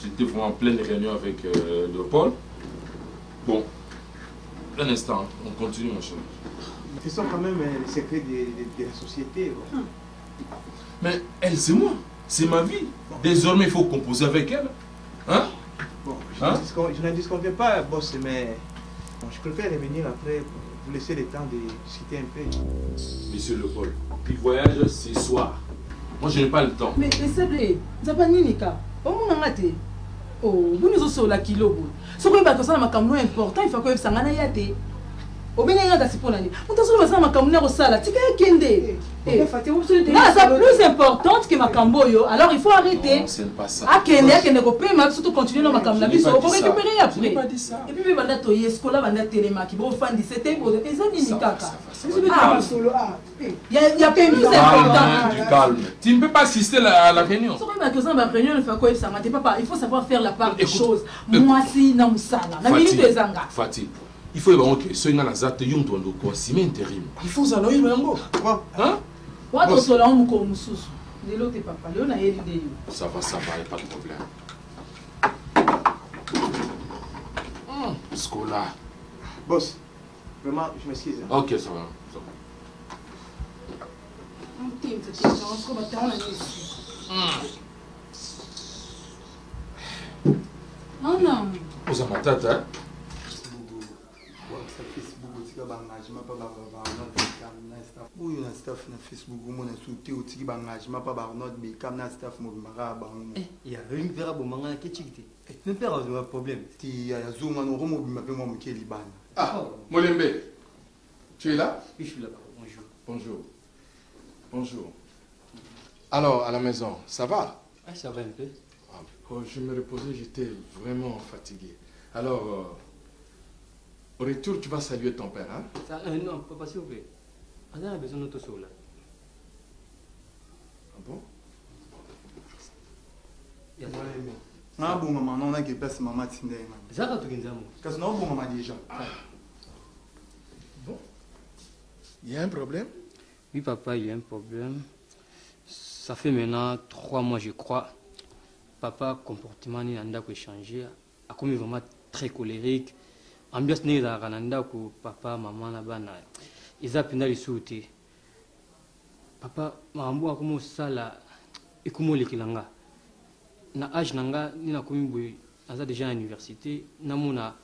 J'étais vraiment en pleine réunion avec Léopold. Bon, un instant, on continue, mon cher. Ce sont quand même les secrets de la société. Mais elle, c'est moi. C'est ma vie. Désormais, il faut composer avec elle. Hein? Bon, je ne disconviens pas, boss, mais bon, je préfère revenir après pour vous laisser le temps de discuter un peu. Monsieur Léopold, il voyage ce soir. Moi, je n'ai pas le temps. Mais c'est vrai, ça pas Nika. Oh, mon amate. Oh, vous nous aussi la kilo. Ce que vous avez ça, c'est important. Il faut que vous ayez yate. Au bien, il y a des gens qui ont ma camouine au sala. Tu sais kende. C'est plus importante que ma camboyo. Alors il faut arrêter. Non, c'est pas ça. Ah kende, kende ko pe ma surtout continuer dans ma camouine. Il faut récupérer après. Je n'ai pas dit ça. Et puis banda to yeskola banda telema qui bon fan 17 et ça ni kaka. Il y a pas plus important. Du calme. Tu ne peux pas assister à la réunion. Ce que vous avez réunion, il faut quoi ça papa, il faut savoir faire la part des choses. Moi si na musala. Na minute ezanga. Fatih. Il faut que ce soit dans la yum tondo quoi si intérim. Il faut ça là il yango. Hein? Wa to sola on ko mususu. De l'autre papa, Léon a aidé. Ça va, il n'y a pas de problème. Scola. Boss, vraiment, je m'excuse. Hein. Ok, ça va. Oh non. Vous avez ma tête, hein? oyo na staff na Facebook omona soute otiki bangagement mpa baarnod bekam na staff mobimaka bango ya ring vera bomanga ke chikite même père a un problème ti ya zonga no ro mobima pe mwa moke libana. Ah, Molembe, tu es là? Oui, je suis là-bas. Bonjour. Bonjour. Bonjour. Alors, à la maison, ça va? Ah, ça va un peu. Oh, je me reposais, j'étais vraiment fatigué. Alors, au retour, tu vas saluer ton père, hein? Ça, non, papa, s'il vous plaît. On a besoin de notre sol là. Ah bon? nga bongama na onaki place mama tinda ye ngana ezaka tokenzamu kasi na obongama déjà. Bon. Il y a un problème? Oui, papa, il y a un problème. Ça fait maintenant 3 mois, je crois. Papa, comportement n'est pas changé. A comme vraiment très colérique. Ambiance n'est pas que papa, maman, là-bas, ils ont pris les sous-outés. Papa, maman, a comme ça là, et comment les kilanga. Na âge nanga ni na komi boy aza déjà à l'université na mona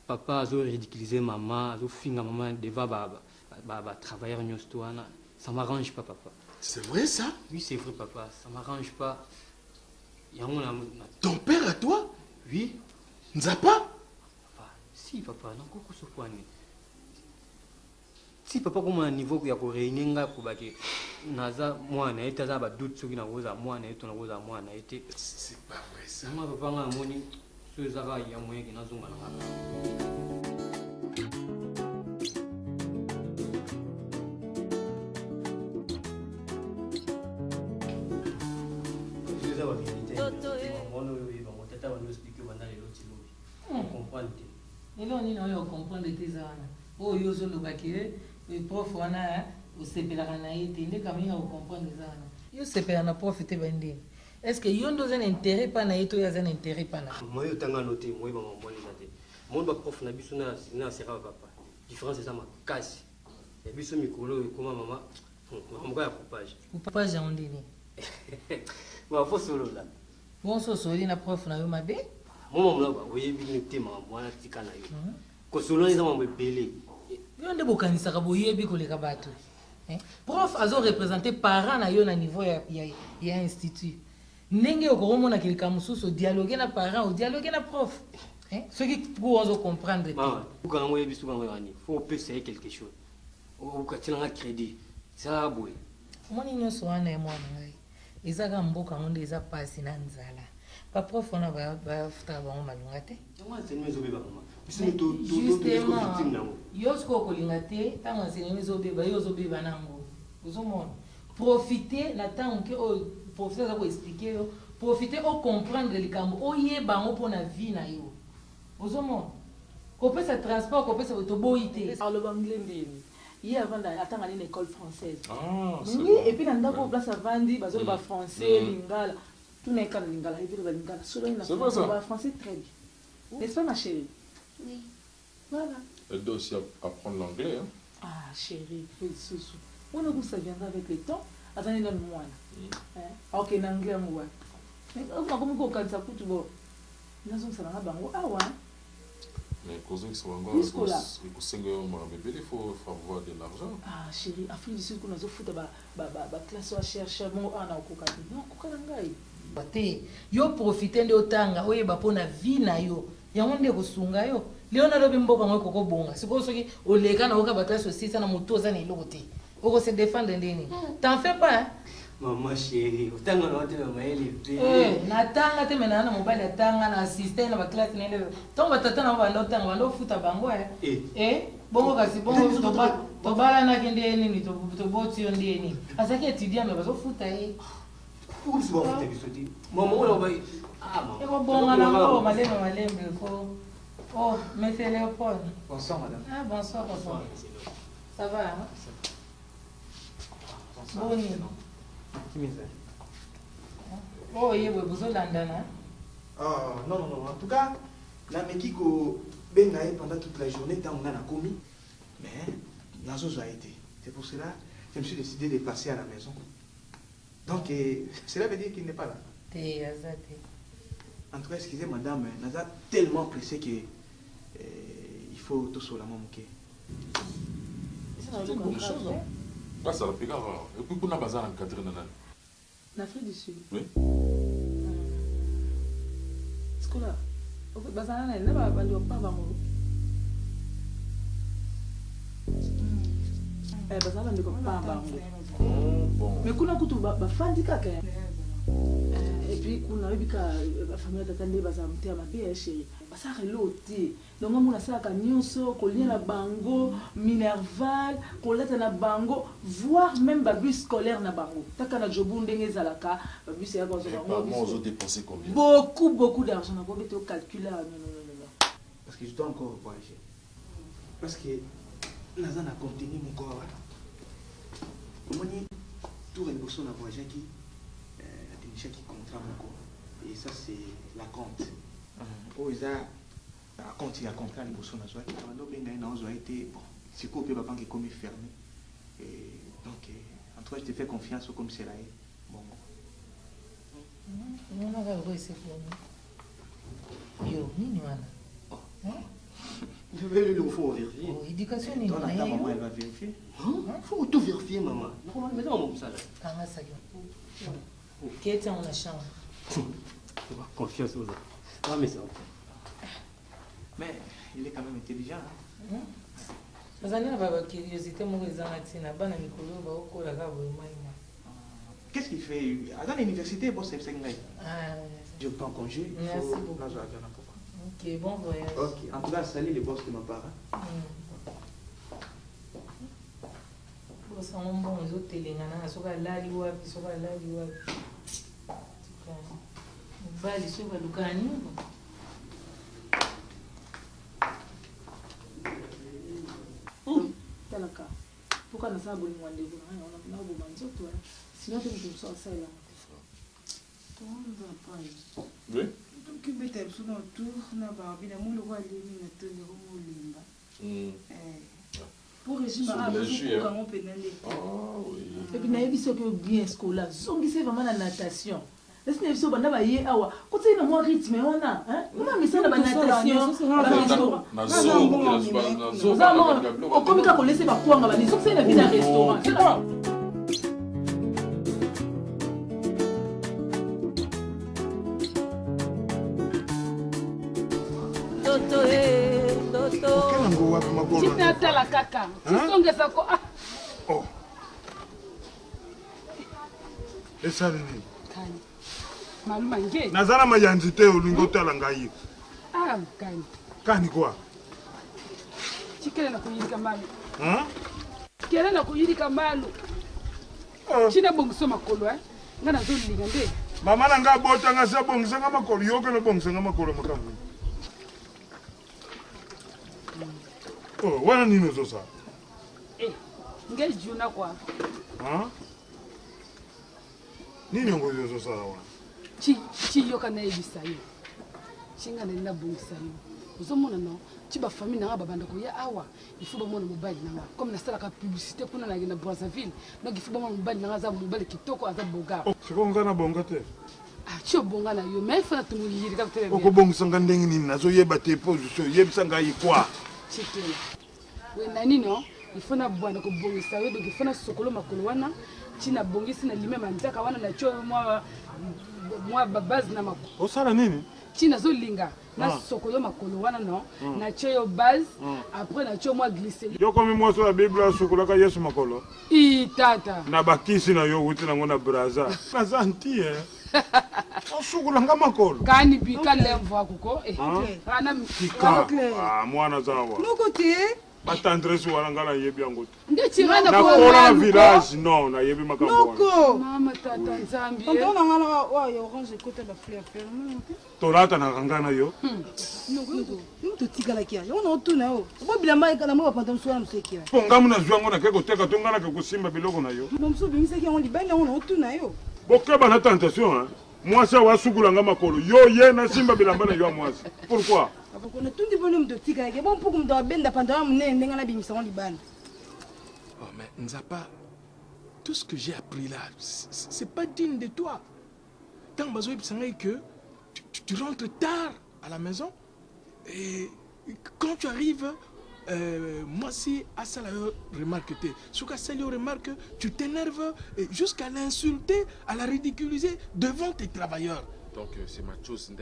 papa azo ridiculiser maman azo finga maman devant ba travailleur nyostwana ça m'arrange pas papa. C'est vrai ça? Oui, c'est vrai papa, ça m'arrange pas. Ton père à toi? Oui. Nzapa? Papa, si papa, non koko sokwani. Si papa comme un niveau ya ko réunir pour baki naza mwana été za ba doute soki na koza mwana eto na koza mwana été. C'est pas vrai ça. Moi papa nga moni so zaka ya moyen ki nazonga na ngaka. Lelo nini oyo comprendre te eza wana oyo ozoloba ke prof wana osepelaka na ye te nde kama ya ocomprendre eza wana yo osepela na prof te bandeni est ce que yo ndo oza na intérêt mpa na ye to oyo aza na intérêt mpa na moi otangano te moi bamamoni eza te moni baprof na biso na seraka papa différence eza makasi ya biso mikolo ekoma mama makambo ya coupage coupage yango ndeni bafo solola bonso osoli na prof na yo mabe momamona baoyebi nini te makambo wana tika na yo kosolola eza mambo ebele yo nde bokanisaka boyebi koleka bato prof azorepresente parent na yo na niveau ya institut ndenge okomona keleka mosusu odialogue na parent odialogue na prof soki po ozocomprendre te ukanga ngo yebi suka ngo yani faut opesa ye quelque chose okatilanga crédit ezalaka boye omoni nyonso wana ya mwana ngai ezaka mboka yango nde eza pasi na nzala baprof wana bafutaka bango malunga te justement yo soki okolinga te ntango enseignement ezobeba yo ozobeba nango ozomona profite na ntango ke oyo profite aza koexplike yo profite ocomprendre likambo oyeba yango mpona vie na yo ozomona kopesa transport kopesa toboyi te aloba anglais ndeni ye avanda atanga nini école française oui et puis na ndako place avandi bazoloba français lingala tuna ekala lingala eviloba lingala solo na français très bien n'est-ce pas ma chérie? Oui. Voilà. Elle doit aussi apprendre l'anglais. Hein? Ah, chérie, on a ça viendra avec le temps. Attendez, donne-moi. Ok, en anglais, moi. Mais on va comme on ça pour tout bon. Nous sommes ça dans la banque. Ah ouais. Mais cause que c'est encore il faut avoir de l'argent. Ah, chérie, Afrique du Sud, qu'on a foutu ba classe à chercher bon ah na koka. Non, koka ngai. Te yo profiter nde otanga oyeba mpona vie na yo yango nde kosunga yo leo nalobi mboka ngo kokobonga sikoyo soki oleka na oka baklase osisa na moto oza na eloko te okose défendre ndeni t'en fais pas maman chérie otanga na otema mayele pe natanga te mena na mobali atanga na assistant na baklase nende ntongo batata na banda otanga banda ofuta bango bongo kasi bongo tobalanaki ndeni toboti yo ndeni azalaki étudiant me bazofuta ye bonga nango malembe faut oh monsieur Léopold. Bonsoir madame. Ah bonsoir papa. Ça va hein? Boni. Oh, il y a besoin d'andana. Ah, non, non, non. En tout cas, la Mekiko bengaye pendant toute la journée, tant on a commis. Mais, Nazo a été. C'est pour cela que je me suis décidé de passer à la maison. Donc, cela veut dire qu'il n'est pas là. En tout cas, excusez madame, Naza tellement pressé que il faut tout sur la manquer. C'est une bonne chose. Pas ça, la pégare. Et puis, pour nous, bazar en cadre, En Afrique du Sud. Oui. Ce que là, au fait, bazar, il n'y a pas de bazar, il n'y a pas de mais kuna kutu bafandi kaka. Et puis kuna bika famille tatande bazamtea mabia chérie. Basaka loti. Donc moi na saka nyonso kolia na bango, minerval, kolata na bango, voire même babus scolaire na bango. Taka na jobu ndenge zalaka, babus ya bango. Moi je dépenser combien? Beaucoup d'argent na bobe to calculer non. Parce que je dois encore voyager. Parce que nazana continue mon corps. Comment tout le bosso na voyagé qui a qui contrat mon corps. Et ça c'est la compte. Oh ils a la compte il y a contrat le bosso na zoa qui pendant benga na zoa été bon c'est quoi peut pas qui comme fermé. Et donc en tout cas je te fais confiance comme c'est là. Bon. Non non va c'est pour nous. Yo nini wana. Je vais le faire vérifier. Oh, éducation n'est pas. Maman, elle va vérifier. Il faut tout vérifier, maman. Mais non, maman, ça. Comment ça? Qui est dans la chambre? Confiance aux autres. Ah, mais c'est mais il est quand même intelligent. Vous avez une curiosité, moi, les enfants, qu'est-ce qu'il fait? À l'université, bon, c'est je prends congé. Merci beaucoup. Ok, bon voyage. Ok, en tout cas, salut les boss de ma part. Boss, on bon, les autres télégana, soka lali wapi, soka lali wapi. Bali soka dukani. Talaka. Pourquoi na sabu ni rendez-vous? On a beau manzo toi. Sinon tu me sors ça là. Oui. Donc beta biso na tour na ba bina mo lo wa lemi na toni ro mo limba. Pour régime à pour comment pénaler. Ah oui. Et puis na yebiso que bien scolaire. Zongi c'est vraiment la natation. Est-ce que biso banda ba ye awa. Ko tsina mo rythme ona, hein? Comment mais ça na ba natation. Na zo. On comme ka ko laisser ba kwanga ba ni so c'est la vie d'un restaurant. C'est pas. Tinatala kaka. Tisongeza ko ah. Oh. Esa nini? Kani. Maluma nge. Nazana mayanzi te ulingo tala ngai. Ah, kani. Kani kwa? Chikele na kuyirika malu. Hein? Chikele na kuyirika malu. China bongiso makolo Ngana zo linga nde. Mama na nga bota nga sa bongisa nga makolo yoke na bongisa nga makolo makamu. Oh, wana nini zosa? Nge juna kwa. Nini ngo zosa wana? Chi yoka na ebisa yo. Chinga na bongisa yo. Uzomona no, chi ba famille na babanda ko ya awa. Il faut ba mona mobile na. Comme na sala ka publicité kuna na Brazzaville. Donc il faut ba mona mobile na za mobile kitoko aza boga. Siko ngana bonga te. Ah, chi bonga na yo, mais fa tumuyiri ka tele. Oko bongisa ngandenge nini nazo yeba te position, yebisa ngai kwa. Chikela. We nani no? Il faut na bwana ko bongisa yo, donc il faut na sokolo makolo wana. China bongisi na lime manzaka wana na cho moi base na makolo. Osala nini? China zo linga na sokolo makolo wana no na cho base après na cho moi glisser. Yo comme moi sur la Bible sokolo ka Yesu makolo. I tata. Na bakisi na yo wuti na ngona braza. Kazanti sokolo nga makolo. Kani bika lemvo akuko ana Kika. Ah mwana zawa. Lokote batandresse wana nga nayebi yango te ndetirana nakola na village non nayebi makambo wana mama tata nzambi tonton na nga na oyo orange ekota bafleur tolatanaka nga na yo totikalaki yango na otuna yo obo bilamba ekala mo bapanta mosu wana mosu ekila mpo ngamu nazwi yango nake koteka to nga nake kosimba biloko na yo mosu obimisaki yango libani yango na otuna yo bokeba na tentation mwasi awa asugulanga makolo yo ye nasimba bilamba na yo ya mwasi pourquoi natundi mponi moto otikalaki bo mpuku moto abenda pantalon monene ndenge nabimisa yango libani. Oh mais Nzapa, tout ce que j'ai appris là, c'est pas digne de toi. Tant que tu rentres tard à la maison et quand tu arrives, moi si à ça la remarque, remarque, tu t'énerves jusqu'à l'insulter, à la ridiculiser devant tes travailleurs. Donc c'est Machos.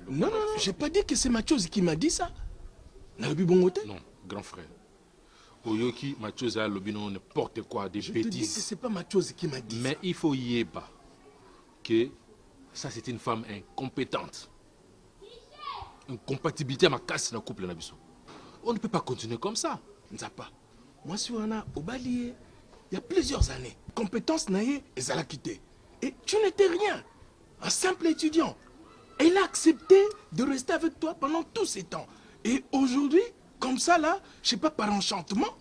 Non, j'ai pas dit que c'est Machos qui m'a dit ça. Non, grand frère. Oyoki, Machos a l'obino n'importe quoi, des bêtises. bêtises. Je te dis que c'est pas Machos qui m'a dit mais ça. il faut y pas que ça c'est une femme incompétente. Incompatibilité à ma casse dans le couple. On ne peut pas continuer comme ça. Nzapa, moi si on a au Bali, il y a plusieurs années, compétence naïe et ça l'a quitté. Et tu n'étais rien. Un simple étudiant. Elle a accepté de rester avec toi pendant tous ces temps. Et aujourd'hui, comme ça là, je sais pas, par enchantement,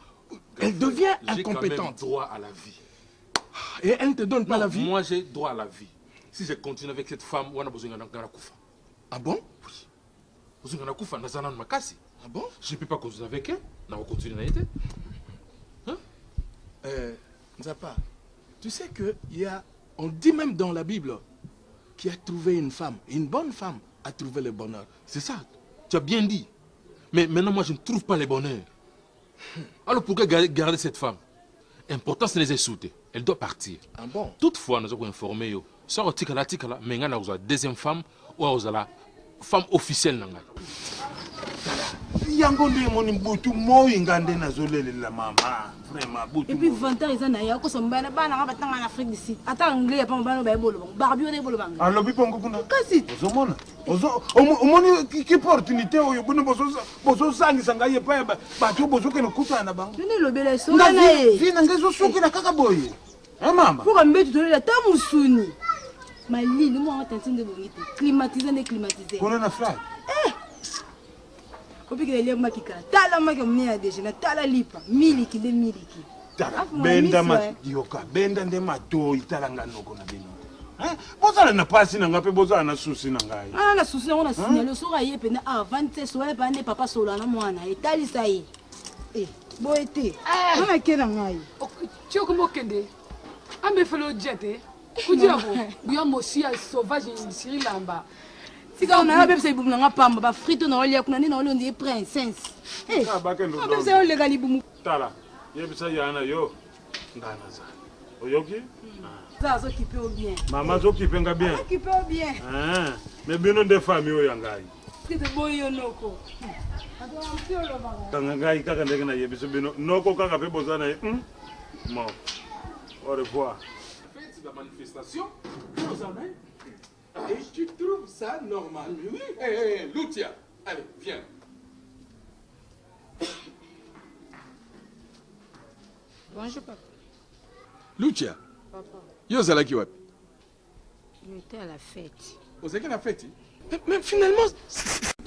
elle devient incompétente. J'ai quand même droit à la vie. Et elle ne te donne pas la vie? Moi j'ai droit à la vie. Si je continue avec cette femme, on a besoin d'un koufa. Ah bon? Oui. Besoin d'un koufa, n'a pas makasi. Ah bon? Je ne peux pas continuer avec elle. On va continuer à être. Hein? Nzapa, tu sais que on dit même dans la Bible, qui a trouvé une femme, une bonne femme, a trouvé le bonheur. C'est ça, tu as bien dit. Mais maintenant, moi, je ne trouve pas le bonheur. Alors, pourquoi garder cette femme? Important, c'est les insulter. Elle doit partir. Ah bon? Toutefois, nous avons informé, ça, mais nous avons une deuxième femme, ou la femme officielle. yango nde moni butu moi ngande nazolelela mama vraiment butu. Et puis 20 ans eza na ya ko sombana bana nga batanga na Afrique du Sud. Ata anglais pa mbano ba ebolo bango. Barbio de ebolo bango. Alobi bongo kuna. Kasi ozomona. Omoni ki opportunité oyo bono bozo sangisa ngaye pa bato bozo kene kutana bango. Nini lobela so na ye. Vina ngezo soki na kaka boye. Mama. Pour ambetu tolela ta musuni. Malili mo attention de bonité. Climatiser ne climatiser. Kona na fly. Kopikele le makika. Tala maka mnia deje na tala lipa. Miliki de miliki. Tala benda yoka benda nde mato itala nganoko na bino. Bozala na pasi na ngape bozala na susi na ngai. Ah na susi na ona signalo soka ye pena avant te soa pa ne papa sola na mwana etali sai. Boete. Mama kena ngai. Tio kombo kende. Ambe felo jete. Kudiabo. Buya mosia sauvage Sri Lamba. Sika on a bébé boum na pamba ba frito na olia kuna ni na olia princesse. Ah ba kendo. Bébé c'est olia gali boum. Tala. Yebisa yana yo. Ngana za. Oyoki? Ça zo kipe au bien. Maman zo kipe nga bien. Kipe au bien. Mais bino de famille oyo ngai. Kite boyo noko. Kanga ngai kaka ndenge na yebisa bino noko kaka pe bozana Bon. Au revoir. Faites la manifestation. Et tu trouves ça normal? Oui. Hé, Lucia, allez, viens. Bonjour, papa. Lucia. Papa. Yo zalaki wapi? On était à la fête. Vous savez la fête? Mais finalement,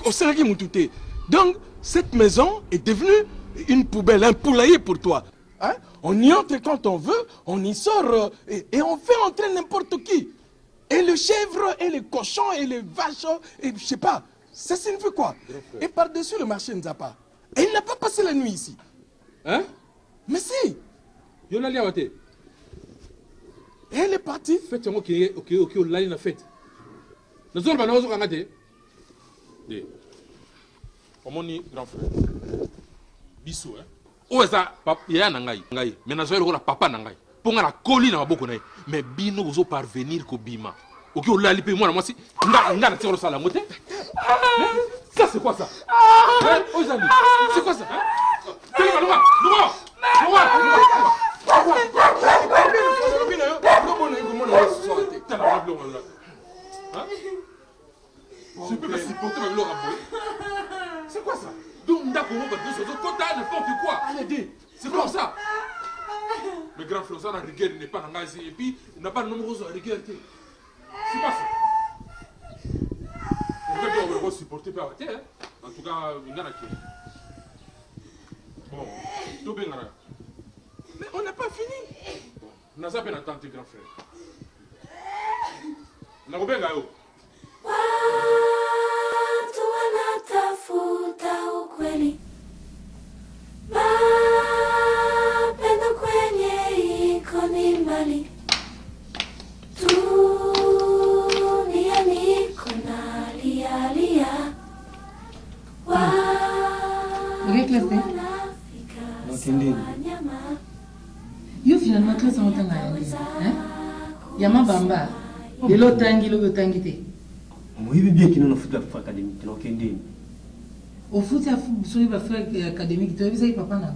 on s'est réglé mon touté. Donc, cette maison est devenue une poubelle, un poulailler pour toi. Hein? On y entre quand on veut, on y sort et on fait entrer n'importe qui. Et les chèvres, et les cochons, et les vaches, et je sais pas, ça signifie quoi? Et par-dessus le marché Nzapa. Et il n'a pas passé la nuit ici. Hein? Mais si! Et elle est partie. Faites moi qui ok, là il a fait. Nous allons nous regarder. Omoni grand frère. Bisou hein. Où est ça? Papa, il y a nangai. Mais nous allons le papa nangai. Pour la colline à beaucoup mais bino vous parvenir qu'au bima. Ok, on l'a lippé moi si. Nga tire le salam moté. Ça c'est quoi ça? Aux amis, c'est quoi ça? Je peux pas supporter ma lourde. C'est quoi ça? Donc d'accord, on va n'importe quoi. C'est comme ça. Mais grand frère, ça n'a rigueur, il n'est pas engagé. Et puis, il n'a pas de nombreuses rigueur. C'est pas ça. On va supporter par terre. En tout cas, il y en a qui. Bon, tout bien. Mais on n'a pas fini. On n'a pas bien attendu, grand frère. On a bien gagné. Watu wanatafuta ukweli, mapendo kwenye iko ni mbali, dunia niko nalia. Yo finalement classe en temps hein? Yama bamba. Lelo tangi lo tangi te. Moyibi bien kino na foot académique no kende. Au foot ya so ba faire académique to bisa papa na.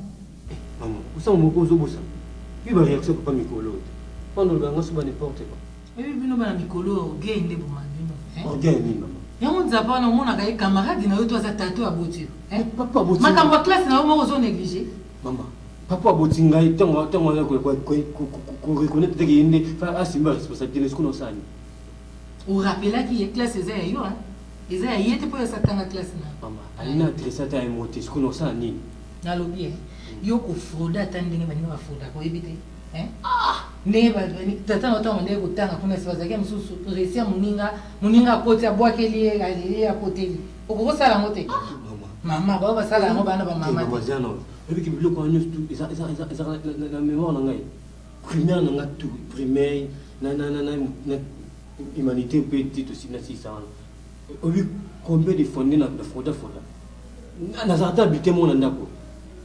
Maman, usa moko zo bosa. Ki ba réaction papa mikolo. Pando ba ngaso ba n'importe quoi. Ebi bino ba na mikolo gende bo mabino. Oh gende maman. Yango nzapa na mona ka camarade na yo to za tato aboti. Papa aboti. Makambo classe na yo moko zo négliger. Maman. Papa aboti ngai tango ko reconnaître que yende fa asimba responsabilité ce qu'on a sani. O rappela ki classe eza yo hein. Eza yete po sa tanga classe na. Maman, alina tresa ta emote ce qu'on a sani. Na lobi yo ko frauda tandenge bani ba frauda ko ebite. Ah! Ndenge ba tata na tango ndenge ko tanga kuna sibaza ke mususu resia muninga poti abwakeli ya poteli. Oko sala ngote. Maman, ba sala ngo bana ba mama. Et puis, le coin tout, la mémoire, primaire, tout, primaire, humanité petite aussi, au vu combien de fondés dans le fraude, Nazarta habité mon andako.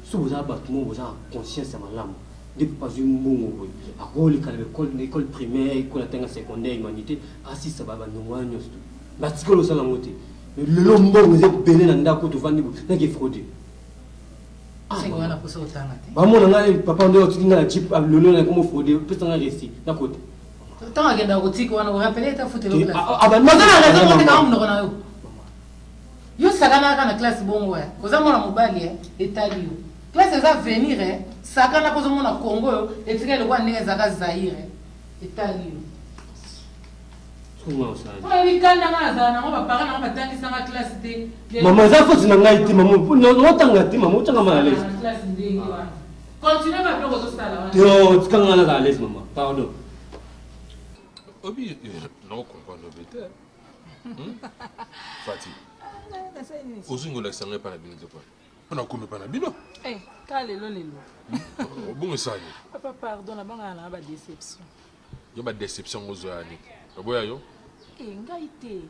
Si vous avez bâtiment, vous avez conscience à ma lame. Depuis pas une bon, à quoi l'école primaire, l'école secondaire, humanité, assis ça va nous voir, nous tout. Parce que le salamoté, le lombo, vous êtes belé dans l'andako, tu vas nous frauder. C'est quoi la poso tanga te? Maman na papa ndo otinga na chip lolo na comme fraude peut nga resti na côté. Tanga genda rotiko wana o rappeler ta foot le classe. Aba maza na raison monte ka mno na yo. Yo sakana ka na classe bongo ya. Koza mona mobali etali yo. Classe za venir sakana kozo mona Congo yo etika le kwa ndenge za ka Zaire etali yo. Comment ça? Pour les kanda na za na ba parents na ba tangi sanga classe te. Maman za foti na ngai te maman no tanga te maman tanga mal à l'aise. Classe ndenge wana. Continue ba peko zo sala wana. Yo tanga na à l'aise maman. Pardon. Obi non comprendre bête. Fati. Ozingo la sanga pa na bino quoi. On a comme pas na bino. Eh, kale lo lelo. Bon ça. Papa pardon na banga na ba déception. Yo ba déception ozo ani. Boya yo. Ngai te.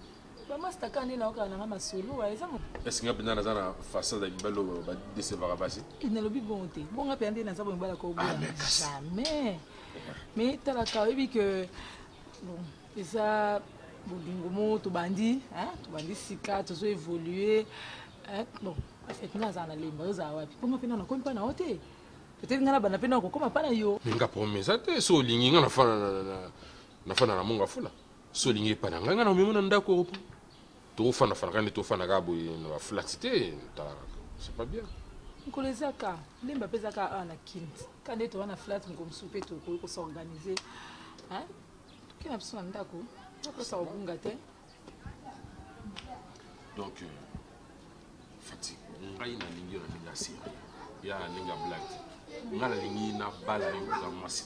Ba master kane na okana na masolo wa eza mo. Est-ce que bina na zana façade da balo ba décevoir basi? Ne lobi bonté. Bonga pende na sabo mbala ko boya. Jamais. Mais tala ka ebi que bon, eza bolingo mo to bandi, hein? To bandi sika to so évoluer. Bon, et puis na zana lemba za wapi. Bonga pena na ko mpa na hote. Peut-être ngana bana pena ko koma pana yo. Nga promesa te so lingi ngana fana na fana na munga fula so lingi pana nga na memo na ndako to fana kandi to fana ka boye na flatité c'est pas bien nkolezaka limba pezaka ana kind kandi to wana flat ngomsupe to ko s'organiser hein kina besoin ndako ko sa obunga te donc fatigue ngai na lingi na minasi ya linga black ngala lingi na bala yo za masi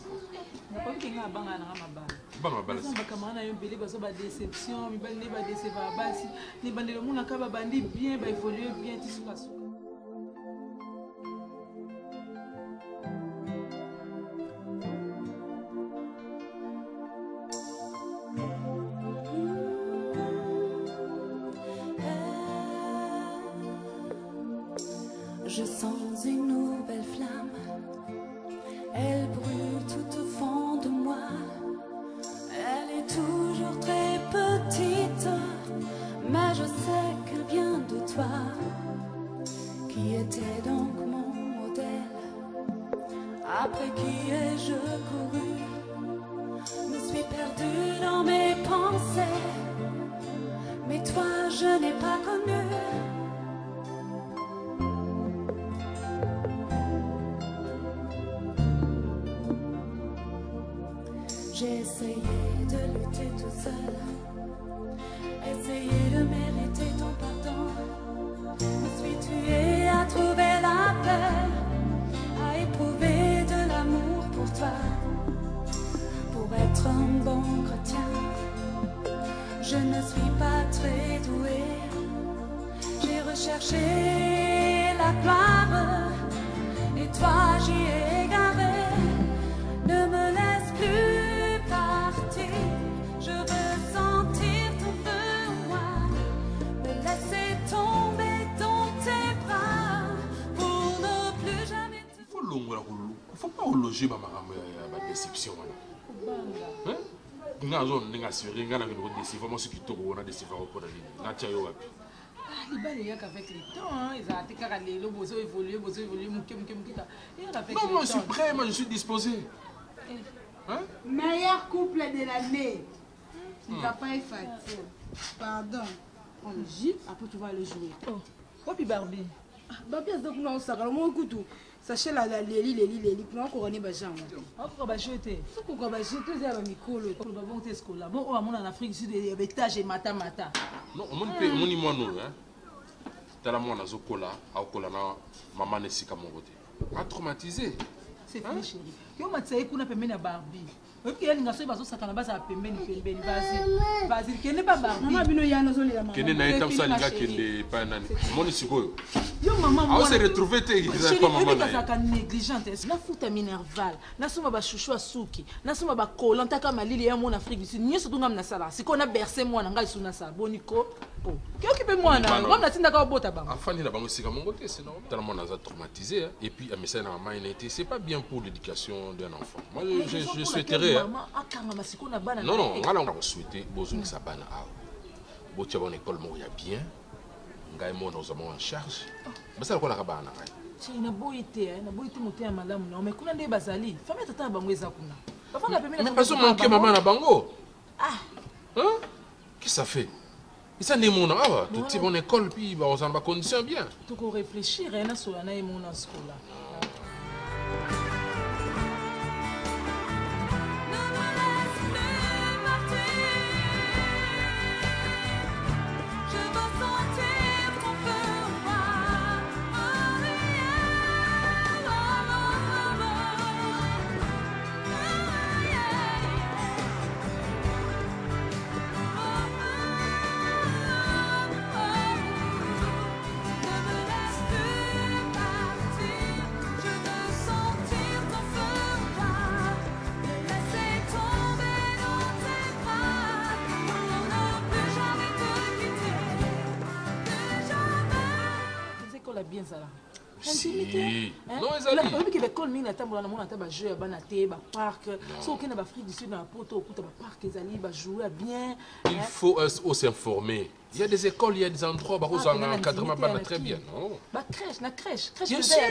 ko kinga banga na mabala banga bala si bakamana yo mbele bazo ba déception mi bande ba décevoir basi ni bande le muna ka ba bandi bien ba évoluer bien tisuka suka. Je sens une nouvelle flamme, elle brûle tout au fond de moi. Elle est toujours très petite, mais je sais qu'elle vient de toi. Qui était donc mon modèle? Après qui ai-je couru? Me suis perdue dans mes pensées, mais toi je n'ai pas connu. Essayer de lutter tout seul, essayer de mériter ton pardon. Me suis tuée à trouver la paix, à éprouver de l'amour pour toi. Pour être un bon chrétien, je ne suis pas très douée. J'ai recherché la gloire, et toi j'y ai égaré. Ne me laisse plus partir, je veux sentir ton feu en moi. Me laisser tomber dans tes bras pour ne plus jamais te... Faut pas loger ma déception. Hein? Il y a qu'avec le temps, ils ont été carrés, le besoin évolue, non, moi je suis prêt, moi je suis disposé. Hein? Meilleur couple de l'année. Tu n'as pas effacé. Pardon. On gîte, après tu vas aller jouer. Oh, puis Barbie. Barbie, c'est donc là, ça va le sachez la Léli, pour encore on est bajam. Encore bajeté. Pourquoi bajeté, c'est un micro. Pour va monter ce là. Bon, on en Afrique du Sud, il y avait étage et mata. Non, mon ni moi non, hein. Tala moi na zokola, aokola na maman ne sika mon côté. A traumatisé. C'est fini chérie. Yo matsaye kuna pembeni ya Barbie. Ok, elle n'a pas ça quand basa pembeni. Vas-y, qui n'est pas Barbie. Maman bino ya no zoli la maman. Kene na eta msali nga kende pa nani. Moni sikoyo. Yo maman moi. On s'est retrouvé te ils pas maman na. Chérie, elle est négligente. Na futa minerval, na soma ba chouchou asuki, na soma ba kolanta kama lili ya mon Afrique du Sud. Nyeso tunga mna sala. Siko na bercer moi na ngai suna sa. Boniko. Oh. Qui occupe moi na? Moi na tinda ka bota ba. Afani na bango sika mon côté, c'est normal. Tellement on a traumatisé et puis à message na maman été, c'est pas bien pour l'éducation d'un enfant. Moi je souhaiterais non, non, on a souhaité que ça banne. Si tu as une école bien, nous avons en charge. Mais ça, c'est quoi la cabane? C'est une bonne idée, madame. Mais comment est basali? Famille tata bango ezakuna. Mais pas so manquer maman na bango. Ah. Hein? Qu'est-ce que ça fait? Et ça n'est mon ah, tout type en école puis on s'en va condition bien. Tu peux réfléchir, na so na e mon scola. Bien ça là. Si. Non, la problème que l'école mine tambola na mona ta ba jouer ba na te ba parc. So que na ba Afrique du Sud na poto okuta ba parc ezali ba jouer bien. Il faut s'informer. Il y a des écoles, il y a des endroits où on a un encadrement très bien, non? Ba crèche, na crèche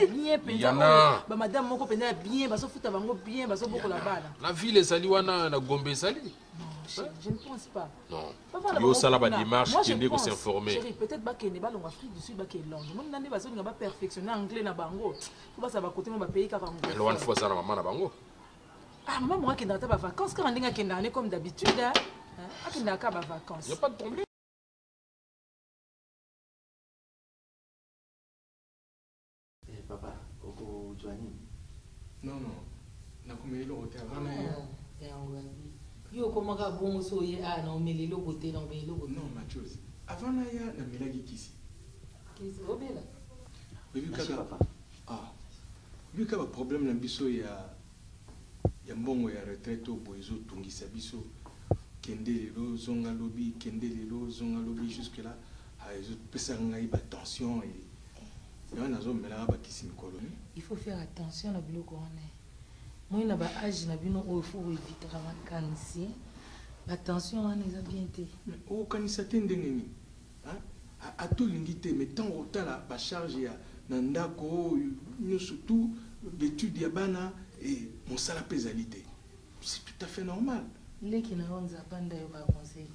bien il y en a. Ba madame moko pena bien, ba so futa bango bien, ba so boko la bala. La ville ezali wana na Gombe ezali. Je ne pense pas. Non. Il y a ça la démarche qui est s'informer. Chérie, peut-être que les ballons Afrique du Sud ba ke langue. Moi nande ba so nga ba perfectionner anglais na bango. Faut pas ça va côté mon pays ka bango. Mais loin fois ça na maman na bango. Ah maman moi qui ndata ba vacances quand ndinga kenda année comme d'habitude hein. Akenda ka ba vacances. Il y a pas de problème. Papa, Oko Joanie. Non, non. Nakumeli le hôtel. Yo comment ka bon so ye ah non mais les logos té non mais logos. Non, Mathieu. Avant là ya na milagi kisi. Kisi obela. Oui, papa. Ah. Vu que le problème na biso ya mbongo ya retraite au boizo tungisa biso kende lelo zonga lobi jusque là aizo pesa ngai ba tension et il faut faire attention à biloko wana. Moi na ba âge na bino o faut éviter vacances. Attention wana eza bien té. O kanisa te ndenge ni. Hein? A to lingité mais tant otala ba charge ya na ndako nous surtout l'étude ya bana et mon salaire pesalité. C'est tout à fait normal. Leki na onza panda yo ba conseil.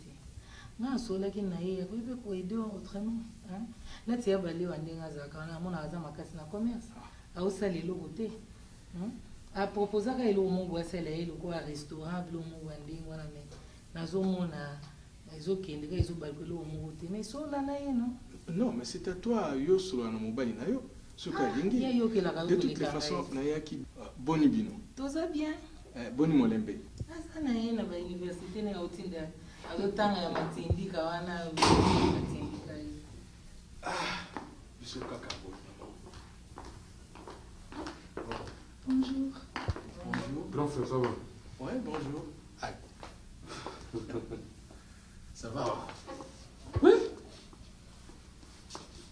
Na sola ki na ye ko ibe ko aider autrement, hein? Là tu as balé wa ndenga za kana mona aza makasi na commerce. A osali loko te. Hein? aproposaka eloko moko asala ye eloko ya restaurant biloko moko ya ndenge wana me nazomona ezokende ka ezobaluka eloko moko te mais esolanda ye no. Non, mais c'est à toi, yo solo na mobali na yo. De toutes les façons, nayaki boni bino. Toza bien. Boni molembe. Asa na ye na ba université na otinda azotanga ya matindika wana matindika. Biso kaka boni. Bonjour. Bonjour. Grand frère, ça va? Ouais, bonjour. Ça va? Oui.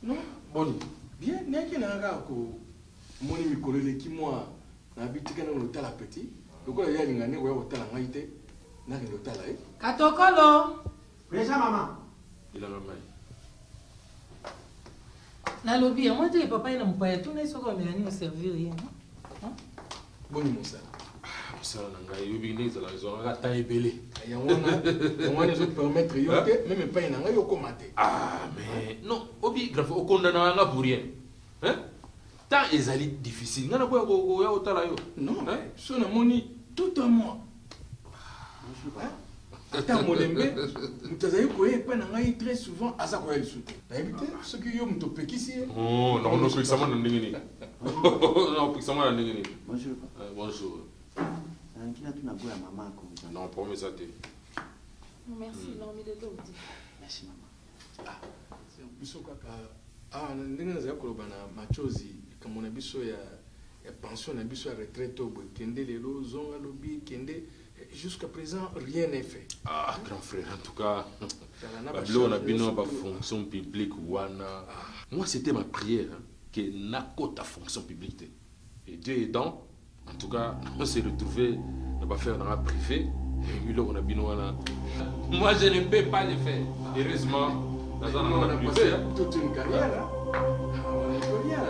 Non, Boni. Bien, n'est-ce pas que mon ami collègue qui moi n'habite qu'à l'hôtel à petit. Donc il y a une année où l'hôtel a été, n'a rien d'hôtel là. Katokolo. Déjà maman. Il a la main. Na lobby, moi tu es papa et na mpaya, tout n'est pas comme il a servir rien. Boni mon ça. Ça n'a pas eu bien ça la raison, on a taillé belé. Il y a on les autres permettre même pas une année au commenter. Ah mais non, obi grave au condamné nga pour rien. Hein? Tant ezali difficile. Ngana kwa ko ya otala yo. Non, so na moni tout un mois. Attends molembe, mutazayi ko epa na ngai très souvent asa ko yeli soute. Na éviter ce que yo mto pekisi. Oh non non c'est ça mon ndingini. Non c'est ça mon ndingini. Bonjour. Bonjour. Non, promets ça. Merci, non, mais de l'autre. Merci, maman. Biso kaka ndenge naza koloba na machozi kama na biso ya pension na biso ya retraite au kende lelo zonga lobi kende jusqu'à présent rien n'est fait. Ah grand frère en tout cas on a bien ba fonction publique wana. Moi c'était ma prière que nako ta fonction publique et Dieu aidant en tout cas on s'est retrouvé on va faire dans la privée et là on a bien moi je ne peux pas le faire heureusement dans un privé toute une carrière on peut bien.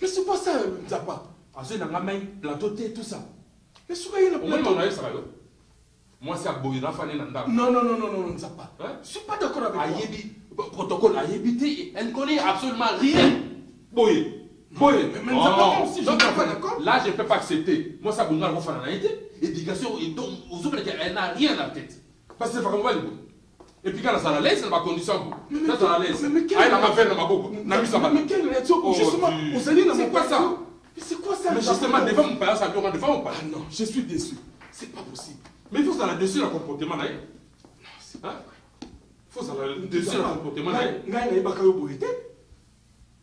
Mais c'est pas ça, Nzapa. Azé n'a pas plateau tout ça. Mais soyez le plateau. Moi, c'est à Boyna Fanny Nanda. Non, non, non, non, non, Nzapa. Je suis pas d'accord avec toi. Ayebi, protocole Ayebité, elle ne connaît absolument rien. Boye. Boye. Mais Nzapa, moi aussi, je ne suis pas d'accord. Là, je ne peux pas accepter. Moi, ça Boyna Fanny Naïté. Éducation, et donc, aux autres, elle n'a rien à la tête. Parce que c'est vraiment mal. Et puis quand elle est à l'aise, elle va condition. Ça, c'est à l'aise. Mais quelle réaction? Justement, vous allez dans mon quoi ça? C'est quoi ça? Mais justement, devant mon père, ça devant mon père. Ah non, je suis déçu. C'est pas possible. Mais il faut ça la dessus le comportement là. Non, c'est pas. Il faut ça la dessus le comportement là.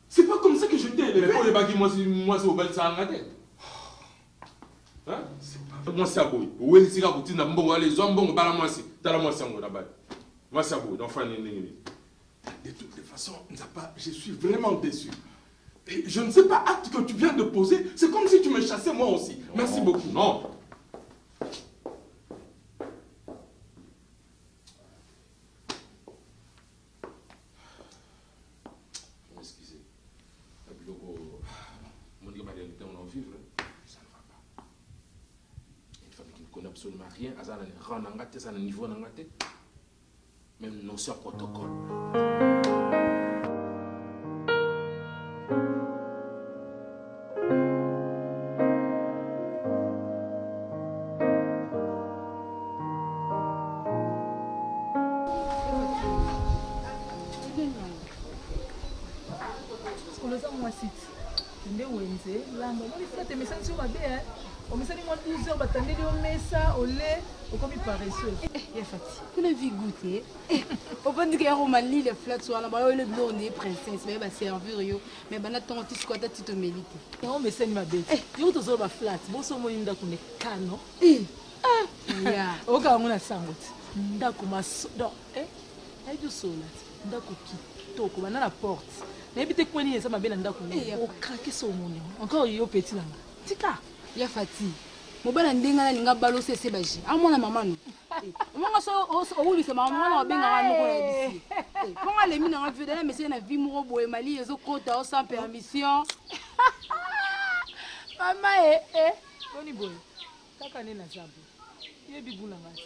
C'est pas comme ça que je t'ai élevé. Mais pour les bagui, moi c'est au bel ça en tête. Hein? Moi c'est à boy. Où est-ce que vous êtes bon les hommes bon bala moi c'est. T'as la moi c'est en là-bas. Moi c'est à boy. D'enfant de toutes les façons, Nzapa, je suis vraiment déçu. Et je ne sais pas acte que tu viens de poser. C'est comme si tu me chassais moi aussi. Merci beaucoup. Non. Excusez. Mon gars, ma réalité, on en vivre. Ça ne va pas. Une femme qui ne connaît absolument rien, à ça, on a un ça, niveau, on a même notion protocole. nde wenze lamba moni fete mesani so mabe omesani mwa 12 heures batandeli yo mesa ole okomi paresseuse ya fati kuna vi goûter opandiki ya romali le flat wana bayoyle biloko nde princesse baye baservir yo mais bana ntongo ti sikoyo ata ti tomeli te yango mesani mabe yo tozoloba flat bosomoni ndako ne kano oyoka yango na sango ti ndako donc ayebi osola ti ndako kitoko bana na porte nayebi te kwani eza mabe na ndako okaki so omoni encore yo peti nanga tika ya fati mobala ndenge nalinga balosi ese baje amona mama no omanga so owulisa mama mwana wabengaka noko na yebisi mponga alemi nanga vie dala mesie na vie moko boye mali ezokota o sans permission mama boni boye kaka nde naza boye yebi buna ngati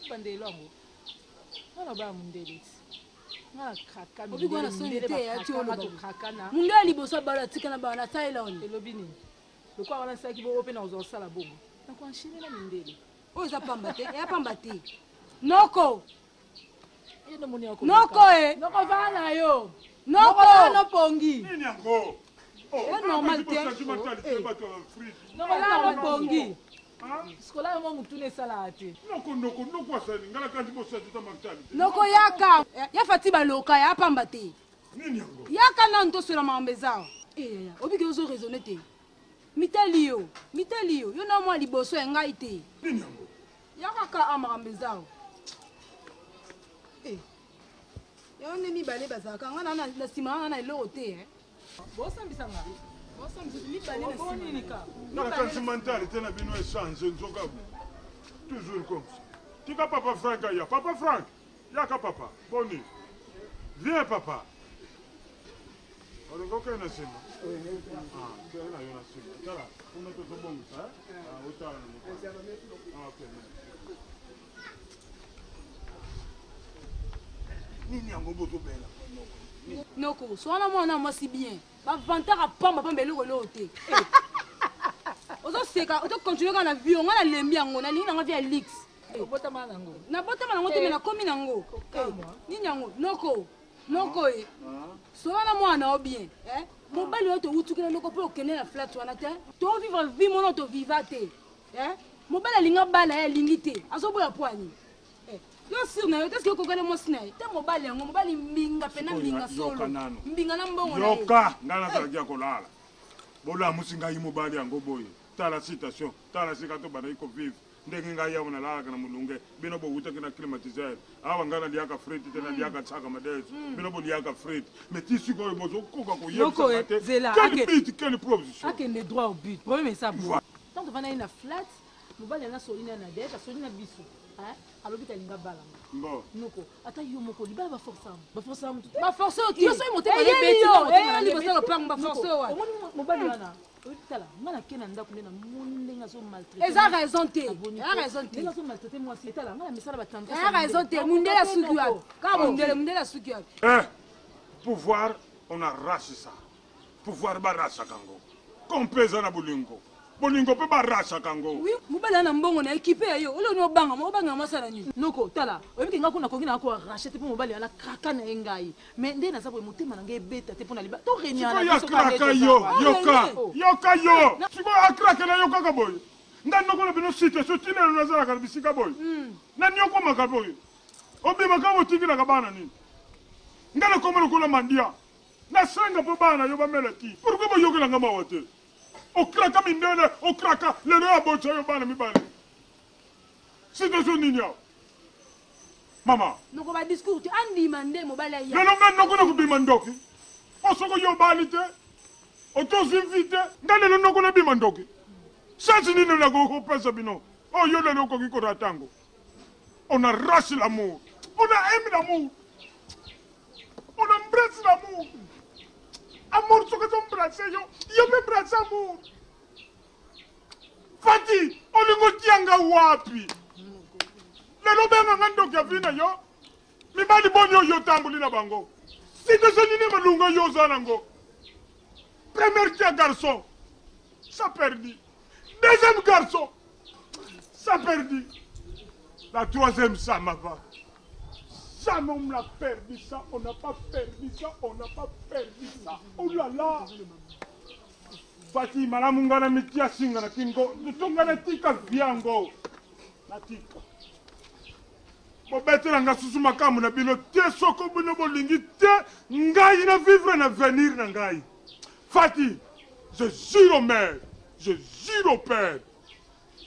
bandelo yango wana baya mondele ti obikwana soni te ya ti oloba mundu ya liboso bala atikana bana na taila oni elobi nini lokwa wana salaki bongo mpe na ozwa osala bongo nakoanshine mindele oyo eza pamba te eya pamba te noko noko noko vaa na yo noko pongi nini yango normal te nokolaa pongi sikola yango mutuna esalaka te noko asali ngala kandi bosatita makitali noko yaka yafa ti baloka ya pamba te nini yango yaka nanu toswela makambo eza obiki ozo raisonne te mitali yo yo na mwa liboso ya ngai te nini yango yakaka amakambo eza yo nde mibale bazalaka nga na nsima nga na eloko te bosambisanga mentalité na bino échange nzoka toujours comme ça tika papa Franck aya papa Franck yaka papa boni viens papa olingo okende na nsima kende na yo na nsima tala kuna tozobongisa otala na nini yango bozobela noko so wana mwana mwasi bien bavantaka pamba eloko eloko te ozoseka otocontinue kaka na vie nga nalembi yango nalingi nanga via lix nabotama nango te me nakomi nango nini yango noko e so wana mwana o bien mobali oyo towutukela loko mpe okende na flat wana te tovivre vi mona toviva te mobali alinga bala ye alingi te azoboya pwani yo sur na yo teske okokele mwasi na ye te mobali yango mobali mbinga mpe na mbinga solo mbinga na mbongo na ye yoka ngai nazalaki ya kolala bolamusi ngai mobali yango boye tala citation tala sika to bandaki kovivre ndenge ngai yawo nalalaka na molunge bino bowutaki na climatiseur awa ngai naliaka frite te naliaka tsaka madeso bino boliaka frite mais ti sikoyo bozokoka koyebisaka te quelle bit quelle proposition akende droit au but problème esa bo tant tovanda ye na flat mobali anga soli na det asoli na biso alobi talinga balanga noko ata yo moko libala baforce amu baforce yo soki motema liboso lopango baforce yo omoni mobali wana tala nga nake na ndako nde na moni ndenge azomaltraite eza raison te ndenge azomaltraite mwasi tala nga na misala batante eza raison te mundele asuki wapi kaka mundele asuki wapi pouvoir on arrache ça pouvoir barachaka ngo kompe eza na bolingo bolingo mpe barachaka ngo mobali ana mbongo na ekipe ya yo oloni obanga masala nini noko tala oyebiki nga kuna kongi nako arrache te mpo mobali ana kraka na ye ngai mais nde naza boye motema na ngai ebeta te mpo na liba torenyanakraka yoka yo sikoyo akrakela yo kaka boye ngai noko na bino situation tinelo nazalaka na bisika boye nani okomaka boye obimaka botikilaka bana nini ngai nakoma lokola mandia nasenga mpo bana yo bamela ti pourkui boyokelanga mawa te okraka mindele okraka lelo ya bocha yo bana mibale situation nini awo mama noko badiscours te andima nde mobali ya lelo ngai noko na kobima ndoki osoko yo bali te otozimvi te ngai lelo noko na bima ndoki chansi nini nakopesa bino oyo lelo okoki kota tango on arrache l'amour on aime l'amour on embrasse l'amour amour soki ezombrase yo mpe brase amour fati olingo tianga wapi lelo benganga ndoki avi na yo mibali boni oyo otamboli na bango situation nini malunga yo oza nango premier tia garçon ça perdi deuxième garçon ça perdi la troisième ça mava jamais on l'a perdu ça, on n'a pas perdu ça, on n'a pas perdu ça. Oh là là! Fati, malamungana mitia singa na kingo, nitungana tika viango. Na tika. Bobete nga susu makamu na bino te soko bino bolingi te ngai na vivre na venir na ngai. Fati, je jure au maire, je jure au père.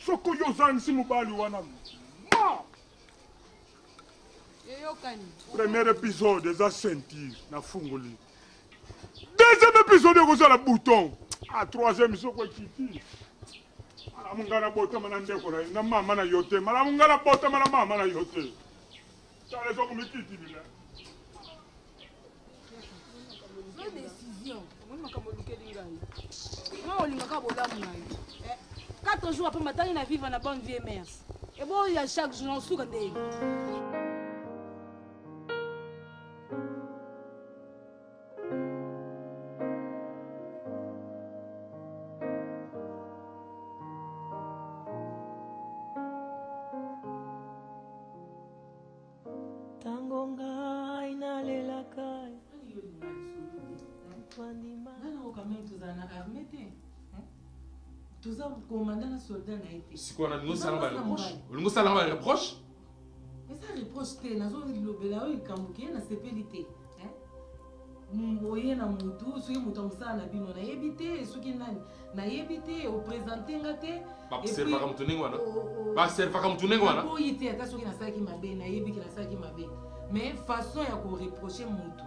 Soko yozan si mubali wana. Ma! Premier épisode eza ceinture na fungoli. Deuxième épisode ekozala bouton. Troisième soko ekiti. Malamu nga na botama na ndeko na mama na yo te. Malamu nga na botama na mama na yo te. Tala soko mikiti bila. Décision. Moi makambo lukeli ngai. Moi olingaka bolamu na yo. 4 jours après matani na vivre na bonne vie mère. Et bon il y a chaque jour on souka ndenge. na armée te toza commandant na soldat na ye te sikoyo nalingi osala nga bareproche eza reproche te nazolobela oyo likambo ke ye nasepeli te oye na mutu soki moto amosala na bino nayebi te soki nani nayebi te opresente nga te baservaka motu ndenge wana baservaka motu ndenge wana oyi te ata soki nasalaki mabe nayebi ke nasalaki mabe mais façon ya koreproche motu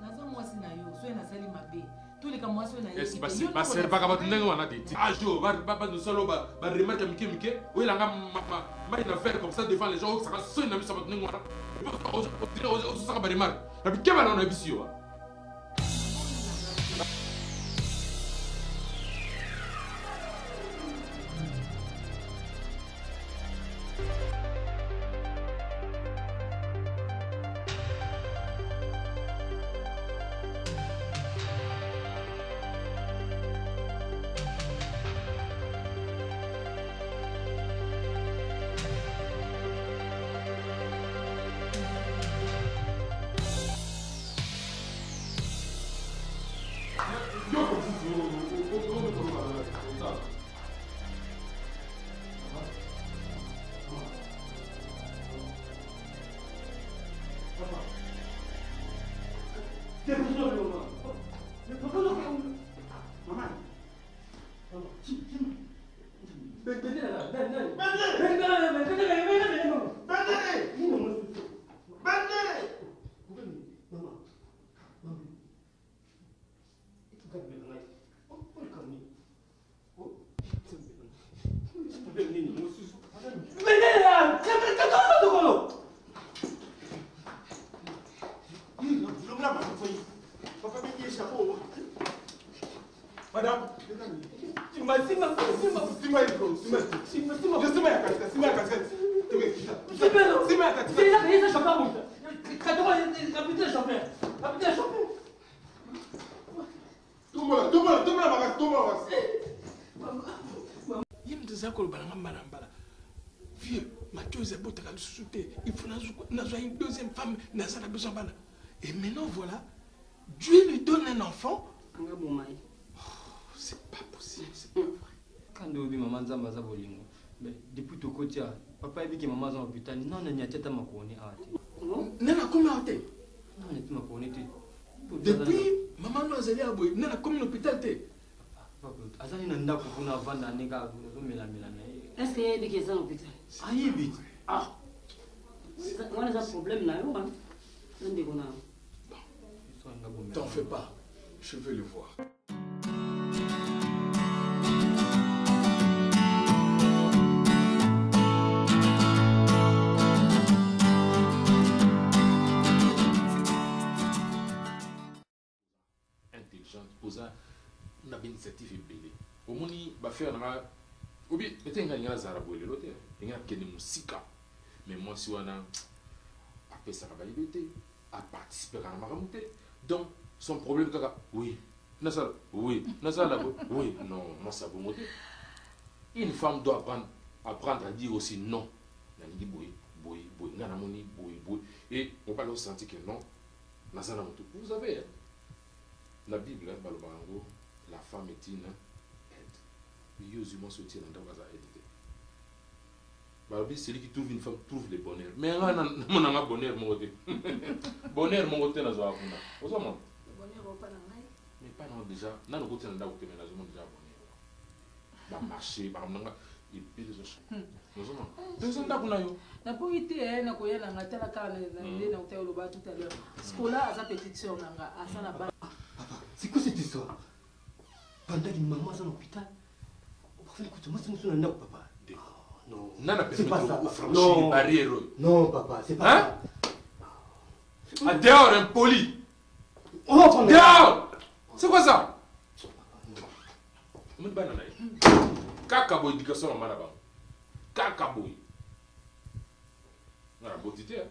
naza mwasi na yo soki nasali mabe toleka mwasi oyo nayebi te baservaka bato ndenge wana te ajo banosala baremarke ya mike mike oyelanga mai na verre comme ça devant les gens osaka soni na biso bato ndenge wana ozosaka baremarke na bikebana na biso yo une deuxième femme, et maintenant voilà, Dieu lui donne un enfant. C'est pas possible, c'est pas vrai. Quand maman Zamba Zabolingo, depuis tout côté, papa a dit que maman est en hôpital, non, il n'y a pas de makoni à Nana comment a été? Non, il n'y a pas de makoni. Depuis maman nous allé à Boy, nana comme l'hôpital t'es. Azali nanda kuna vanda nega mela. Est-ce qu'il y a des questions à l'hôpital? Ah, il vite. Ah. On a un problème là, on a T'en fais pas, je vais le voir. Intelligente, posa, on a une initiative ébélée. Au moins, il va faire un. Ou bien, peut-être qu'il y a un zaraboué, l'autre, il y a un musika. Mais moi, si on a appelé ça à participer à la maramouté. Donc, son problème, oui, oui, oui, non, moi ça va monter. Une femme doit apprendre à dire aussi non. Et on va leur sentir que non. Vous savez, la Bible, la femme est une aide. Celui qui trouve une femme trouve le bonheur. Mais on a un bonheur, mon côté. Bonheur, mon côté, nous avons. Vous savez, mais pas non déjà. Nous avons déjà bonheur. Va marcher, va marcher. Et puis les autres. Nous avons. Na poité na koyela ngata la kana na hôtel le bas tout à l'heure. Scola a sa petite sœur nanga a sa na ba. Papa, c'est quoi cette histoire? Pendant que maman est en hôpital. Écoute, moi c'est mon papa. Non, c'est pas ça. Non, barrière. Non, papa, c'est pas ça. Dehors, impoli. Dehors. C'est quoi ça? Kakaboy, éducation à Malaba. Kakaboy. On a beauté.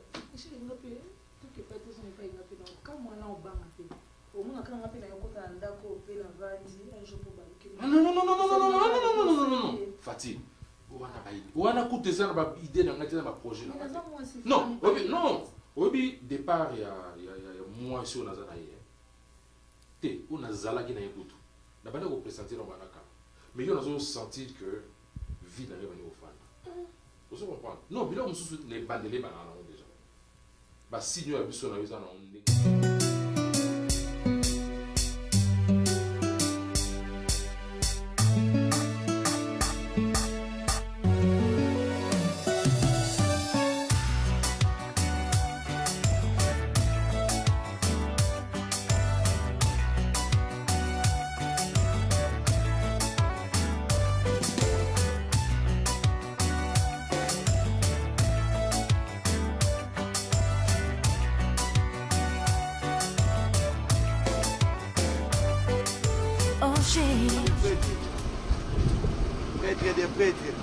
Non. Fatih. On a coûté ça dans l'idée dans le projet. Non, au départ, il y a moins sur la zone. On a zala qui n'a pas tout. na banda ko presenter dans banaka mais yo nazo sentir que vie na ngeba ni ofana vous comprenez non bilo mususu les bandele banana déjà ba signe ya biso na biso na onde Prêtre des prêtres.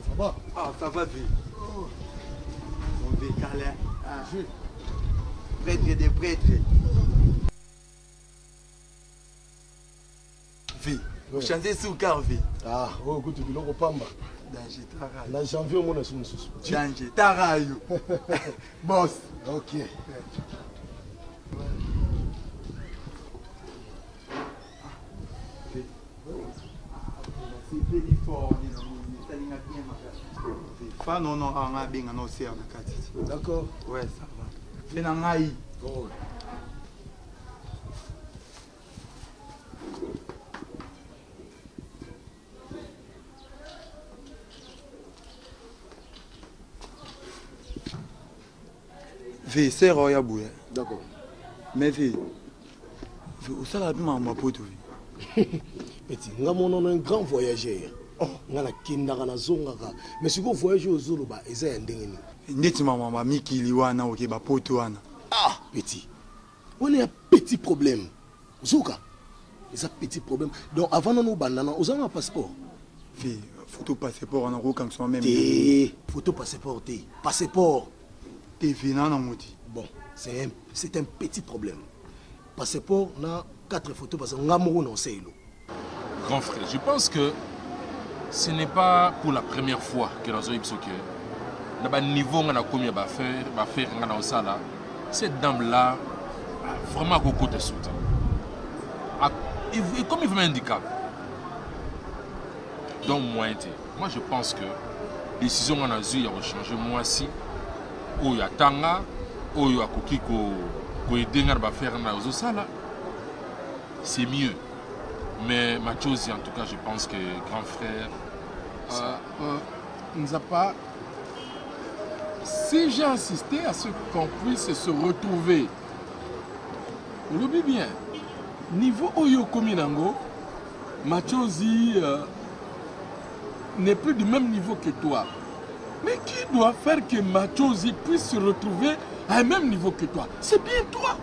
Ça va? Ah, ça va, vie. On fait câlin. Ah. Prêtre des prêtres. Vie. Vous chantez sous car, vie. Ah, oh, écoute, tu l'as pamba. Danger, tarayo. Là, janvier, on est sous Danger, tarayo. Boss. Ok. Fa non non anga benga no ser na kati. D'accord. Ouais, ça va. Fais na ngai. Oh. Fais ser oya bouya. D'accord. Mais fais. Au sala bima ma poto. Petit, nga mono un grand voyageur. Nga na kindaka na zongaka. Mais si vous voyagez aux Zuluba, eza ya ndenge ni. Ndeti mama ma mikili wana oke ba poto wana. Ah, petit. On a un petit problème. Zouka. C'est un petit problème. Donc avant de nous banana, vous avez un passeport. Fais photo passeport on a aucun son même. Photo passeport té. Passeport. Té vina na moti. Bon, c'est un petit problème. Passeport na 4 photos parce que ngamuru non c'est lo. Grand frère, je pense que ce n'est pas pour la première fois que nous avons eu le niveau où on a commis à faire cette dame-là a vraiment beaucoup de soutien. Et comme il veut un handicap. Donc moi je pense que la décision qu'on a eue, il y a changé moi aussi. Où il y a Tanga, où il y a Koki ko aider à faire c'est mieux. Mais Machozi, en tout cas, je pense que grand frère. Nzapa, si j'ai insisté à ce qu'on puisse se retrouver, vous l'oubliez bien, niveau Oyo Kominango, Machozi n'est plus du même niveau que toi. Mais qui doit faire que Machozi puisse se retrouver à un même niveau que toi? C'est bien toi.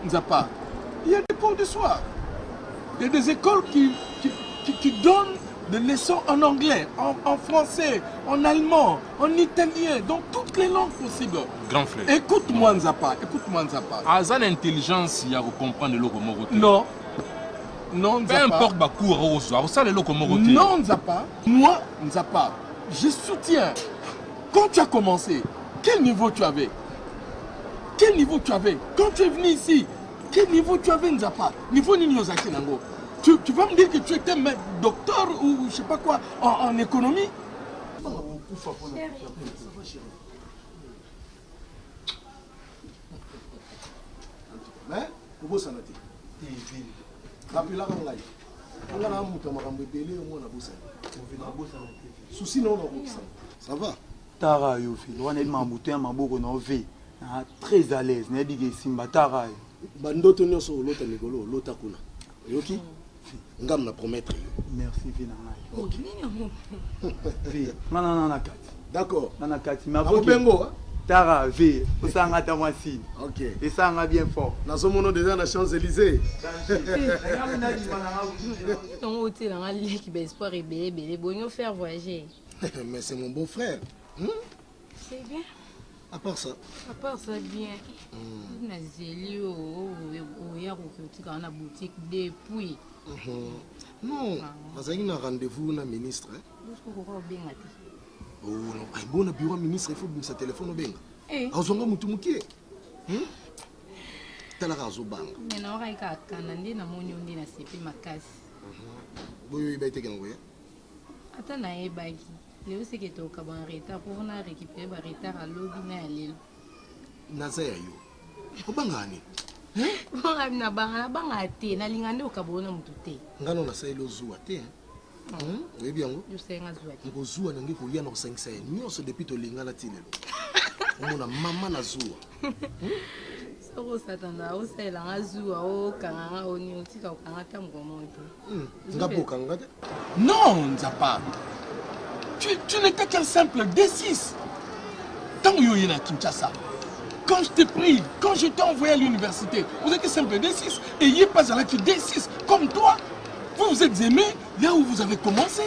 Nzapa, il y a des cours de soir. Il y a des écoles qui donnent des leçons en anglais, en français, en allemand, en italien, dans toutes les langues possibles. Grand frère. Écoute-moi Nzapa, écoute-moi Nzapa. À l'intelligence, il y a à comprendre le locomotive. Non. Non, Nzapa. Peu importe ma cours, ça le locomotive. Non, Nzapa. Moi, Nzapa, je soutiens. Quand tu as commencé, quel niveau tu avais? Quel niveau tu avais? Quand tu es venu ici, quel niveau tu avais, Nzapa? Niveau Ninyozaki Nango. Tu vas me dire que tu étais docteur ou je sais pas quoi en économie? Mais, vous savez, rappelez-la quand live. On a un mouton à m'embêter au moins à bosser. Souci non, ça va. Tara yo fi, on est mamouté maboko no ve. Très à l'aise, ne dit simba tara. Bandoto nyoso lota migolo, lota kuna. Yoki? Ngam na promettre. Merci Vina. Ok. Non, kati. D'accord. Nana kati. Ma bengo. Tara V, osanga tamwasi. Ok. Et ça nga bien fort. Na somono déjà na Champs-Élysées. Ton hôtel en ligne qui espoir et bébé, bonio faire voyager. Mais c'est mon beau-frère. C'est bien. À part ça. À part ça, bien. On a zélé au la boutique depuis. Non, parce qu'il a rendez-vous na ministre. Oh non, bon bureau ministre, il faut que ça téléphone au benga. Ah, on a mutu mukie. talaka azobanga mais na okai kakana nde namoni onde na sepe makasi boyo ibaite kengo ya ata nayebaki lelo seke toka ba retard pour na récupérer ba retard alobi na ya lelo naza ya yo obangani bonga na banga te nalinga nde okabona mutu te ngano nasaeli ozuwa te oyebi yango nkozwa nange koya na kosangisa ye nyonso depuis tolingana ti lelo omona mama na zuwa soko satanda osalelanga zuwa okanganga oni otika okanga ta mokomo te nga mpe okanga te Non, Nzapa. Tu n'étais qu'un simple D6. Tant que tu es à Kinshasa, quand je t'ai pris, quand je t'ai envoyé à l'université, vous êtes simple D6 et il n'y a pas à la D6 comme toi. Vous vous êtes aimés là où vous avez commencé.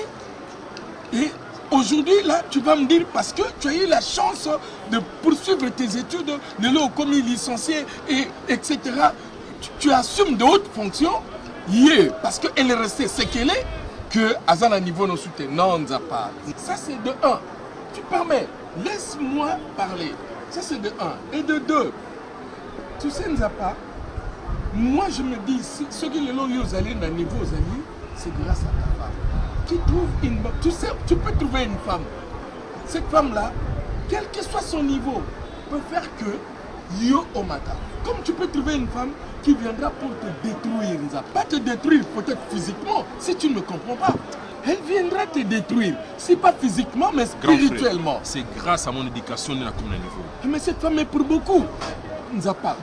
Et aujourd'hui, là, tu vas me dire, parce que tu as eu la chance de poursuivre tes études, de l'eau comme licencié, et etc. Tu assumes de hautes fonctions. Parce qu'elle est restée ce qu'elle est. Que Azana niveau nos soutient. Non, Nzapa. Ça c'est de 1. Tu permets. Laisse-moi parler. Ça c'est de 1. Et de 2. Tu sais, Nzapa, moi je me dis, ce que les gens aux alliés d'un niveau aux alliés, c'est grâce à ta femme. Qui trouve une... Tu sais, tu peux trouver une femme. Cette femme-là, quel que soit son niveau, peut faire que yo omata. Comme tu peux trouver une femme qui viendra pour te détruire, pas te détruire peut-être physiquement, si tu ne me comprends pas. Elle viendra te détruire, si pas physiquement, mais spirituellement. C'est grâce à mon éducation de la commune niveau. Mais cette femme est pour beaucoup. Nzapa,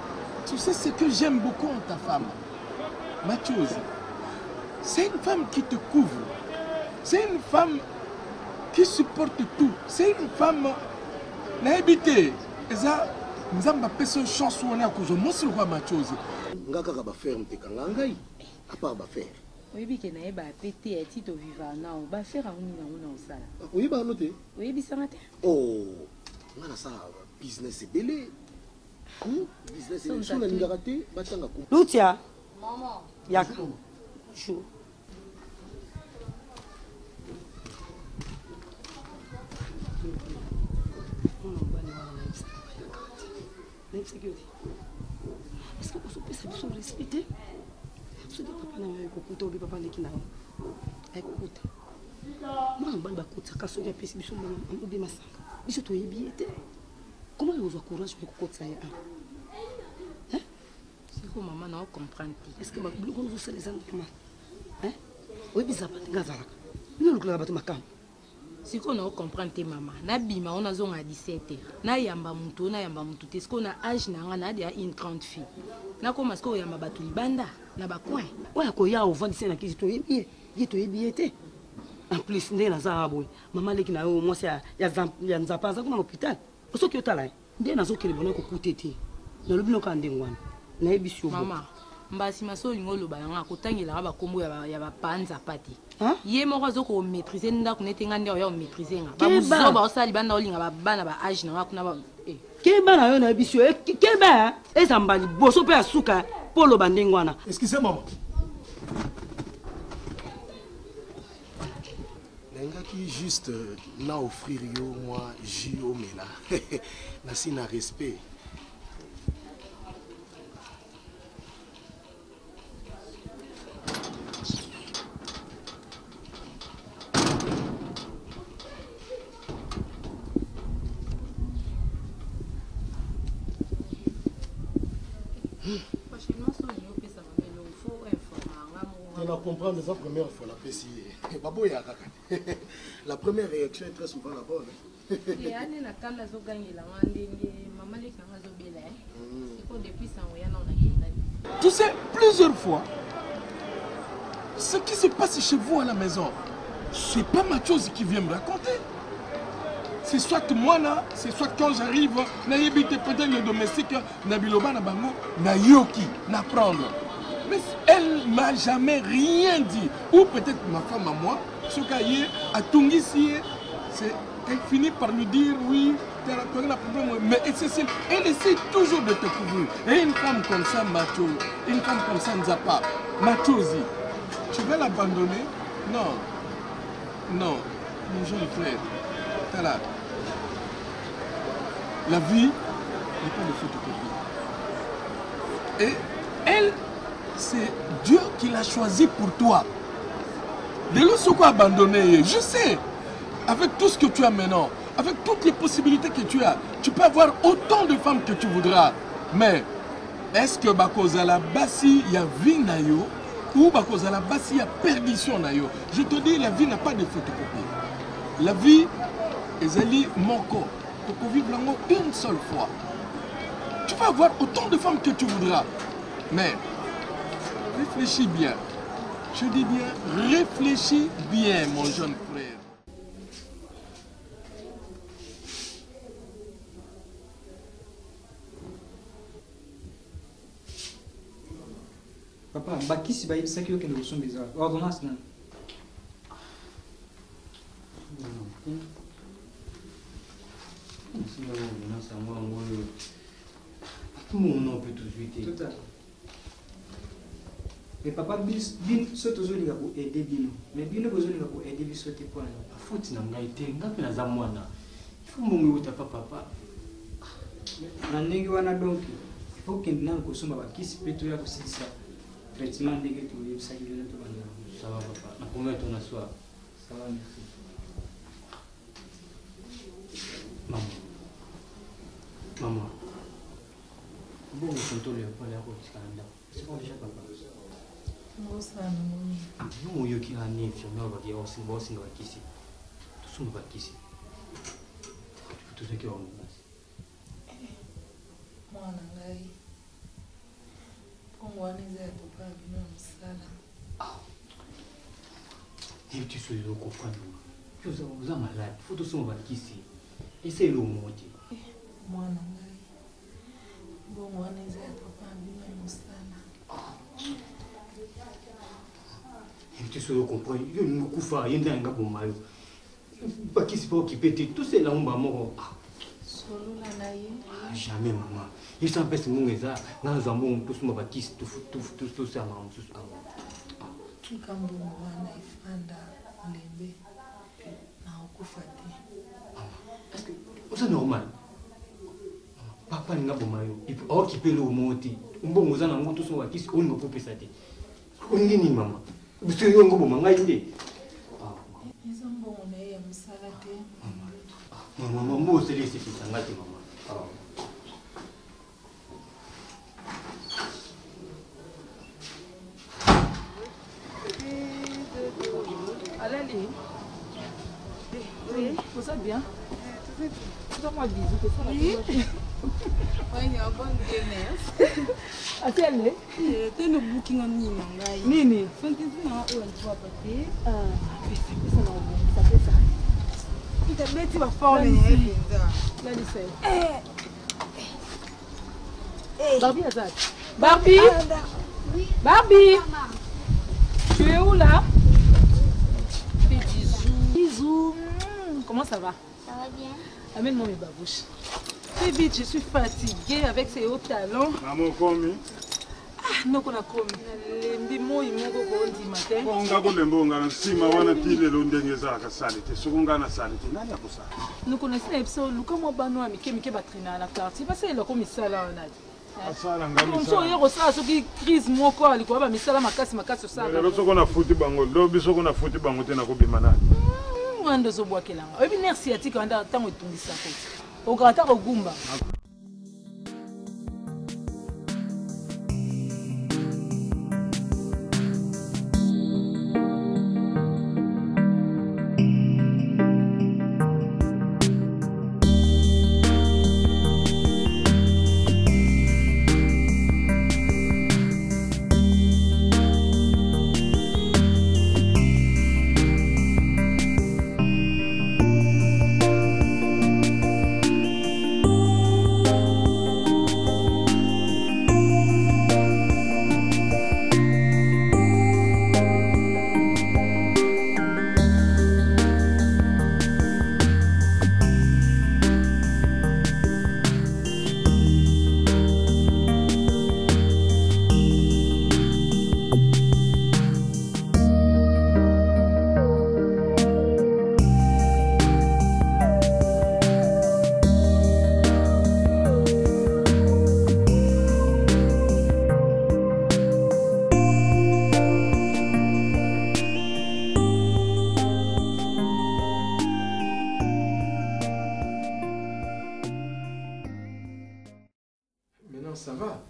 tu sais ce que j'aime beaucoup en ta femme, Mathiose. C'est une femme qui te couvre. C'est une femme qui supporte tout. C'est une femme naïbité. Nzamba pesa chance wana ko moi sur quoi Mathiose. Ngaka ka ba ferme te kanga ngai. Apa ba faire. Oyebi ke na eba pété ya tito viva na o ba faire ngoni na ona osala. Oyebi ba noté. Oyebi sanga te. Oh, ngana sa business belé. Business est sur la ngaraté batanga ko. Lucia. Maman. Yako. Chou. Sécurité. Est-ce que vous pouvez se respecter? Ce que papa n'a pas écouté, ou papa n'a pas écouté. Moi, je ne sais pas si je suis un peu de massacre. Je suis un peu de comment vous avez courage pour écouter ça? C'est que maman n'a pas compris. Est-ce que vous avez les enfants? Oui, mais ça va être gazala. Nous ne pouvons pas si on a compris tes maman na bima on a zone à 17h na yamba mutu est-ce qu'on a âge na dia une grande fille na comme est-ce qu'on yamba batu libanda na ba coin ouais ko ya au vendre na kizi to yebi en plus ndé na za boy maman leki na yo moi c'est ya nzapa za kuma hôpital oso ki otala ndé na zo kele bona ko kutete na lobi no ka ndengwana na yebi sio maman mbasi maso ngolo ba nga kotangela ba kombo ya ba panza pati ye moko azoko maîtriser ndako netenga nde oya maîtriser nga ba buzoba osali banda olinga ba bana ba âge na kuna ba ke bana yo na bisio ke ba ezambali boso pe asuka polo bandengwana excusez-moi nenga qui juste na offrir yo moi jio mela na sina respect. Tu vas comprendre la première fois la PCI. La première réaction est très souvent la bonne. Tu sais, plusieurs fois, ce qui se passe chez vous à la maison, c'est pas Mathiose qui vient me raconter. C'est soit moi là, c'est soit quand j'arrive, n'ayébite peut-être le domestique, Nabiloba Nabango, Nayoki, n'apprendre. Mais elle m'a jamais rien dit. Ou peut-être ma femme à moi, ce cahier, à Tungisie, elle finit par lui dire oui, tu as un problème. Mais elle essaie toujours de te couvrir. Et une femme comme ça, Mathieu, une femme comme ça, Nzapa, Mathieusi, tu vas l'abandonner? Non. Non, mon jeune frère, t'as là. La vie n'est pas de photocopie. Et elle, c'est Dieu qui l'a choisi pour toi. De l'autre, ce qu'on a abandonné, je sais, avec tout ce que tu as maintenant, avec toutes les possibilités que tu as, tu peux avoir autant de femmes que tu voudras. Mais est-ce que Bakozala Bassi, il y a vie nayo ou Bakozala Bassi, il y a perdition nayo? Je te dis, la vie n'a pas de photocopie. La vie, Ezali Moko, tu peux vivre l'amour une seule fois. Tu peux avoir autant de femmes que tu voudras. Mais réfléchis bien. Je dis bien, réfléchis bien, mon jeune frère. Papa, bakisi ba yebisaki yo kende kosomba eza ordonnance nani? Mais papa, bin soto zolinga ko aider bino. Mais bino bozolinga ko aider biso te kwa. Faute na ngai te, ngapi na za mwana. Il faut mbongo uta papa. Na ndenge wana donc, il faut kende na kosomba bakisi peto ya kosisa. Traitement ndenge to yebisaki bino to bana. Ça va papa. Na combien ton assoir? Ça va, merci. Maman. Bon, je suis allé pour la route. C'est pas déjà papa. Non, yo qui a né infirmière va dire aussi bon c'est ici. Tout ça va ici. Tout ce qui est en place. Mwana ngai. Pongwana za papa bino msala. Et tu sois au comprendre. Vous êtes malade. Faut tout ça va ici. Et c'est le mot. Mwana ngai. Pongwana za papa bino msala. Tu sais, je comprends. Je ne comprends pas. Je ne comprends pas. Je ne sais pas. Tout c'est là où je suis. Jamais, maman. Il s'en passe mon gars. Dans un monde, tout ce monde va qui tout ça là. Kambo wana ifanda lembe na okufa te. Est-ce que c'est normal? Papa n'a pas maillot. Il peut occuper le monti. Bon, vous en avez tous sont qui on ne peut pas ça. On n'est ni maman. Vous savez on go manga inde. Ezambo na ya msala te. Maman mo c'est laisser ça ngati maman. Allez. Oui, vous êtes bien? Fais-moi un bisou, c'est ça? Oui. Ouais, il y a une bonne gainesse. Attends, tu es le booking en Nini. Nini? Fantasy, non, on va pas payer. Ça fait ça. Tu as bêti, va faire le nez. Là, Barbie, attends. Barbie? Oui. Barbie? Tu es où là? Fais bisous. Bisous. Comment ça va? Ça va bien. Amène-moi mes babouches. Très vite, je suis fatiguée avec ces hauts talons. Maman, comment? Ah, non, on a commis. Les mots, ils m'ont dit matin. On a dit que si ma wana tile l'ondenge za ka salite, sokonga na salite, nani akosa? Nous connaissons les personnes, nous comme bano amike mike batrina na quartier parce que le comme ça là on a dit. Asala ngami. Comme ça hier ça ce qui crise moko alikuwa ba misala makasi ça. Lelo soko na futi bango, do bisoko na futi bango te na ko bimana. Ngando zo bwakelanga. Obi merci atika anda tango etungisa ko. Okata ko gumba. Non, ça va.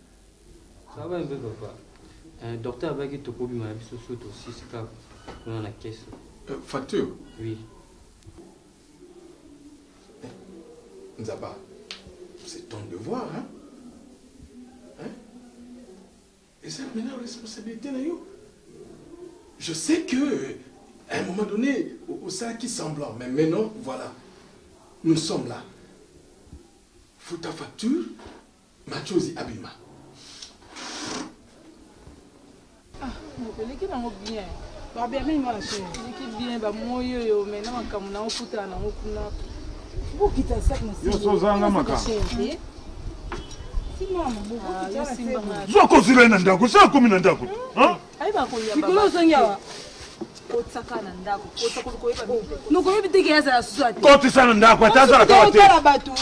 Ça va un peu, papa. Un docteur a dit que tu peux bien aussi, c'est pas dans la caisse. Facture? Oui. Nzaba, c'est ton devoir, hein? Et c'est maintenant la responsabilité, Nayo. Je sais que, à un moment donné, ça qui semblant, mais maintenant, voilà, nous sommes là. Faut ta facture, ma chose Abima. Ah, l'équipe n'a pas bien. Bah bien, mais moi la chérie. L'équipe bien, bah moi yo, mais non, comme on a foutu à on a. Vous quittez ça, monsieur. Yo sozanga maka. Zoko zile na ndako, sa komi na ndako. Hein? Aiba ko ya baba. Mikolo zonyawa. Otsaka na ndako. Otsaka ko yeba. Noko yebi teke ya za suswati. Ko tsana na ndako, atazala ka wate. Otala batu.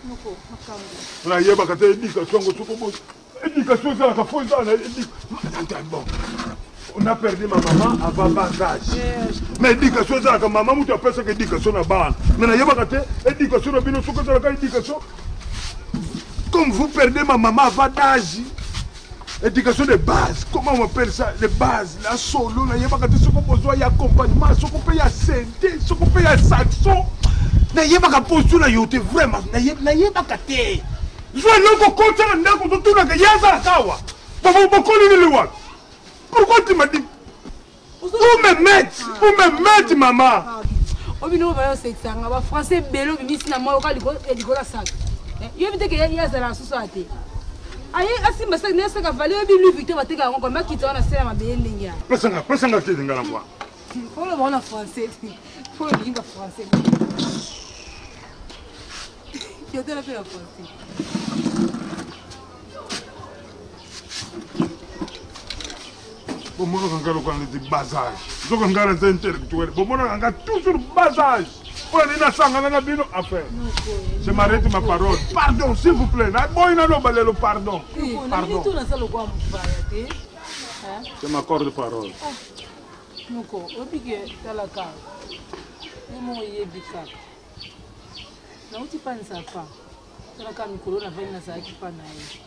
Noko makambo. Na yeba ka te éducation ngo soko bo. Éducation za ka fo za na éducation. Bon. On a perdu ma maman avant bas âge. Mais éducation za ka maman mutu apesa que éducation na bana. Mais na yeba ka te éducation na bino soko za ka éducation. Comme vous perdez ma maman avant d'âge. Éducation de base, comment on appelle ça? De base, la solo, la yeba ka te soko besoin ya accompagnement, soko pe ya santé, soko pe ya saxon. Na yeba ka posture na yote vraiment, na yeba ka te. Je loko konta na ndako to na ka yaza kawa. Boko ni liwa. Pourquoi tu m'as dit? Vous me mettez, maman. Obino ba yo sexanga ba français belo bimisi na mo ka likola sac. Yo biteke ya za la société. Aye asimba sa nesa ka valeur bi lui victor bateka ngo ba kitona na sela mabe ndinga. Presanga te ngala kwa. Faut le voir en français. Faut le lire en français. Yo te la fais en français. Bomona kangalo kwa ndi basage. Zoko ngala za intellectuel. Bomona kanga toujours basage. Pour nina sanga na bino affaire. Je m'arrête ma parole. Pardon s'il vous plaît. Na boy na lo balelo pardon. Pardon. Je m'accorde parole. Noko, obige talaka. Nemo yebika. Na uti panza pa. Talaka mikolo na vani na zaki pa na ye.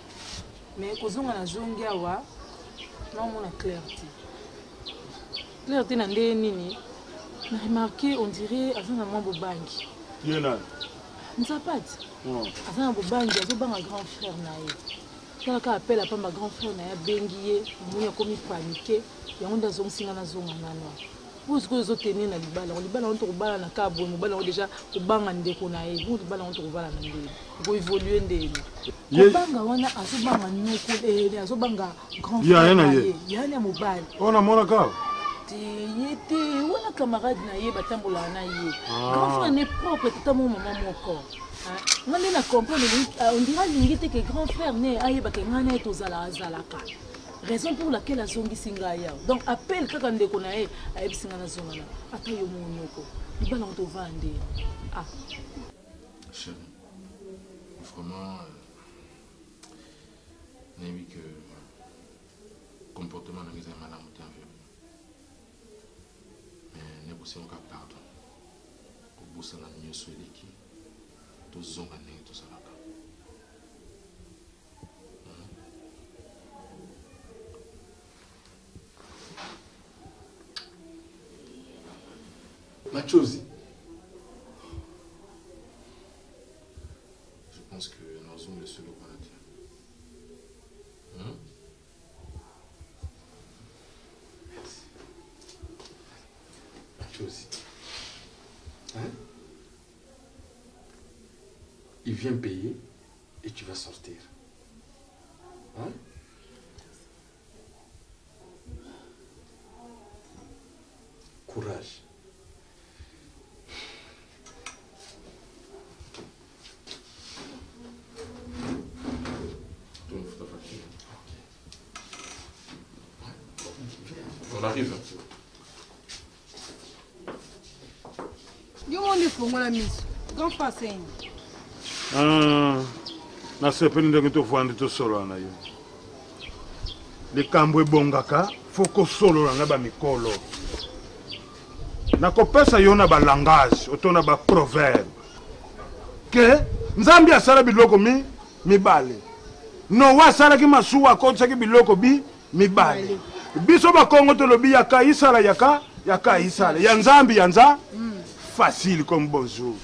Mais kozonga na zongi awa. Non, mon clarté. Clarté n'a nini. On a remarqué, on dirait, à un moment Bobangi. Qui est là? Ne sais pas. À un Bobangi, à un grand frère naïe. Quand on appelle à ma grand frère naïe, Benguié, on a commis paniqué, et on a zone singana zone nano. Vous ce que vous tenez dans le ballon, le ballon on ballon na cabo, le ballon déjà au bang en déconaï, vous le ballon on ballon en déconaï. Vous évoluez ndé. Le banga wana azobanga noko azobanga grand frère. Yana mobile. On a mon ka. Yete wana camarade na ye batambola na ye. Grand frère n'est propre tata mon maman moko. Ngane na comprendre on dira lingite que grand frère né ayeba ke ngana etozala azalaka. Raison pour laquelle la zongi singaya. Donc appelle kaka ndeko na ye ayebi singana zongana. Ata yo monyoko. Libala on to vande. Ah. Chérie, vraiment, n'aimez que comportement n'a pas mal à monter en fait. Mais n'est pas si on a pardon. Au bout de la nuit, sur l'équipe, tout zongané, tout ça là. Machozi. Je pense que nous sommes le seul au Canada. Merci. Machozi. Il vient payer et tu vas sortir. Courage. On arrive. Yo monde fongo la miso. Grand passé. Na sepeni ndenge tovandi tosolola yo. Likambo ebongaka foko solola nga bamikolo. Nakopesa yo na balangage otona ba proverbe. ke nzambi asala biloko mibale noa asalaki masuwa akotisaki biloko mibale biso bakongo tolobi yaka isala yaka isala ya nzambi yanza facile comme bonjour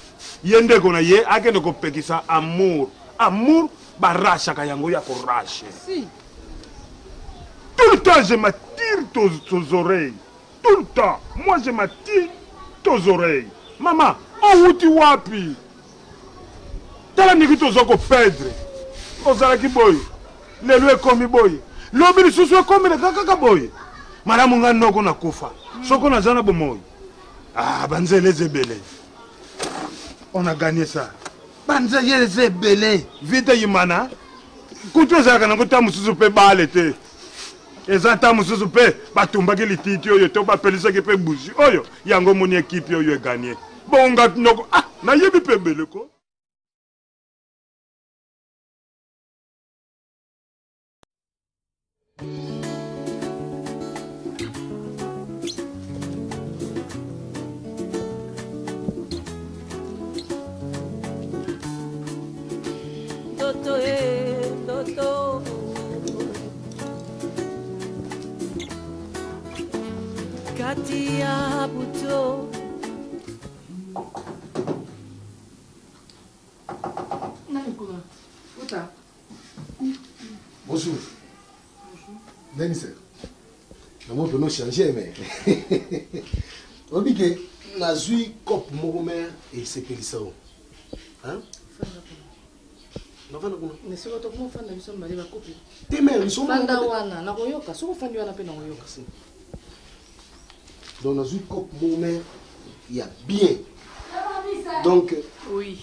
ye ndeko na ye akende kopekisa amour barashaka yango ya korashe tout le temps je m'attire tos oreilles tout le temps moi je m'attire tos oreilles mama outi wapi tala ndiki toza kopedre ozalaki boye lelo ekomi boye lobi lisusu ekomile kaka boye malamu nga noko nakufa soko naza na bomoi banzele ezebele on a gagné ça banzele ezebele vite yimana kutu ezalaka nango ta mosusu mpe bale te eza ta mosusu mpe batumbaki lititi oyo to bapelisaki mpe buzi oyo yango moni ekipe oyo eganye bonga noko nayebi mpe ebele ko Toto, Katia Buto. Bonjour. Nani c'est? Nous pouvons changer mais. On dit que la zui cop mogomer et c'est que ça. Hein? Mais c'est votre comment fan de son mari va couper. Tes mères ils sont Fanda wana na koyoka, soko fandi wana pe na koyoka. Donc la zui cop mogomer il y a bien. Donc oui.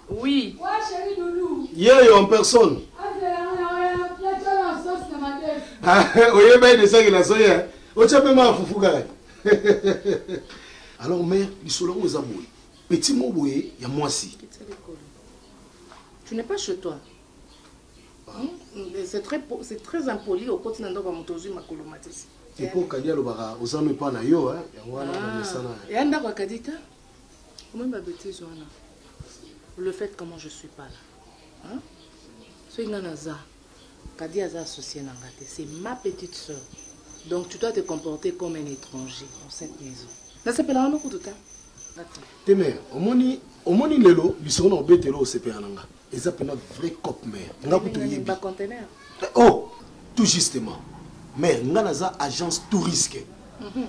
Oui. Ouais, chérie Doudou. Hier en personne. Oui, mais de ça que la soya. On tient même à Foufougara. Alors, mère, ils sont là où ils abouillent. Petit mot bouillé, il y a moi aussi. Tu n'es pas chez toi. C'est très impoli au continent de Motozu Makolomatis. Et pour Kadia le bara, aux amis pas na yo, hein. Et Anda Wakadita, comment ma bêtise, Johanna? Le fait comment je suis pas là. Hein? C'est une anaza. Kadia a associé Nangate. C'est ma petite soeur. Donc tu dois te comporter comme un étranger dans cette maison. Là, c'est pas là, on a beaucoup de temps. Tes mères, au moni lelo, ils sont en bête au CP Ananga. Ils appellent notre vrai cop mère. On a beaucoup de conteneur. Oh, tout justement. Mère, Nganaza agence touriste.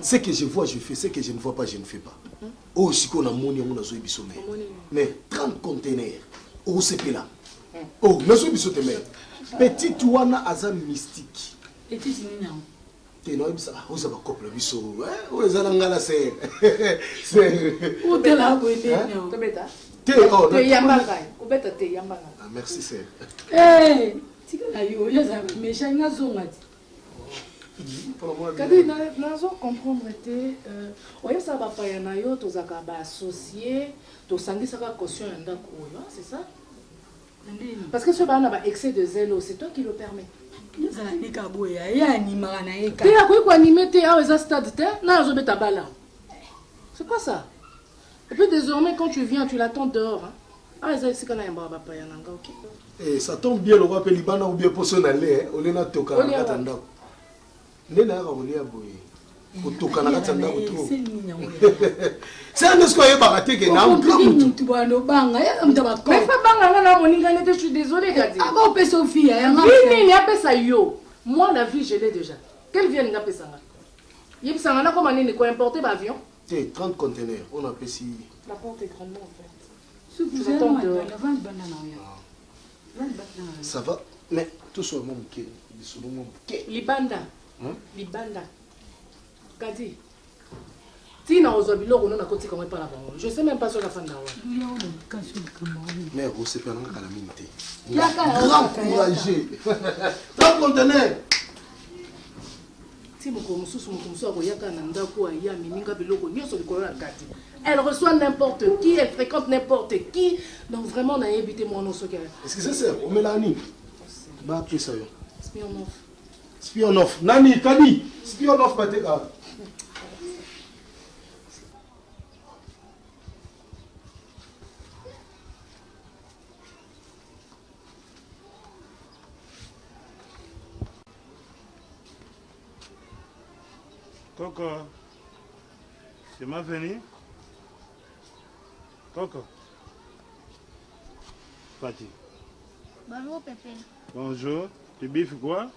Ce que je vois, je fais. Ce que je ne vois pas, je ne fais pas. Oh, si on a moni, on a zoé bissomé. Mais 30 conteneurs. Oh, CP là. Oh, mais zoé bissomé mère. Petit ouana aza mystique. Et tu dis non. Tu n'as pas ça. Vous avez couple biso. Vous avez un gars là c'est. Où t'es là où t'es non. T'es bêta. T'es yambanga. Où bêta t'es yambanga. Ah merci c'est. Eh, tu connais yo, ya ça mais changa zongati. Kadi nazo comprendre te oyo ça va pas yana yo tozaka ba associé to sangisaka caution ya ndako oyo, c'est ça? Parce que ce bana ba excès de zèle, c'est toi qui le permets. Tu as quoi animer tes à stade c'est pas ça. Et puis désormais quand tu viens tu l'attends dehors. Et ça tombe bien le roi Pelibana ou bien poisson aller au lena toka katanda. Nena ka olia boy. Kutoka na katanda utro. C'est un esco y baraté que na tu vois no banga ya mtaba ko. Mais pas banga na moninga nete, je suis désolée Kadi. Ah bon pe Sophie ya ma. Oui, mais appelle ça yo. Moi la vie je l'ai déjà. Quelle vient nga pesanga? Yip sanga na comment ni ko importer ba avion? 30 conteneurs, on appelle si. La porte est grandement ouverte. Ça va, mais tout sur mon bouquet. Libanda. Libanda. Kadi. Tina ozobilo on a côté comment pas la banque. Je sais même pas sur la fin d'awa. Mais on sait pas dans la minute. Grand courageux. 30 conteneurs. Elle reçoit n'importe qui, elle fréquente n'importe qui. Donc vraiment, on a évité mon nom. Est-ce que c'est ça? On met la nuit. Bah, qui ça? Spionoff. Spionoff. Nani, Kani. Spionoff, Pateka. Coco, c'est ma venue. Coco. Fatih. Bonjour, Pépé. Bonjour. Tu biffes quoi?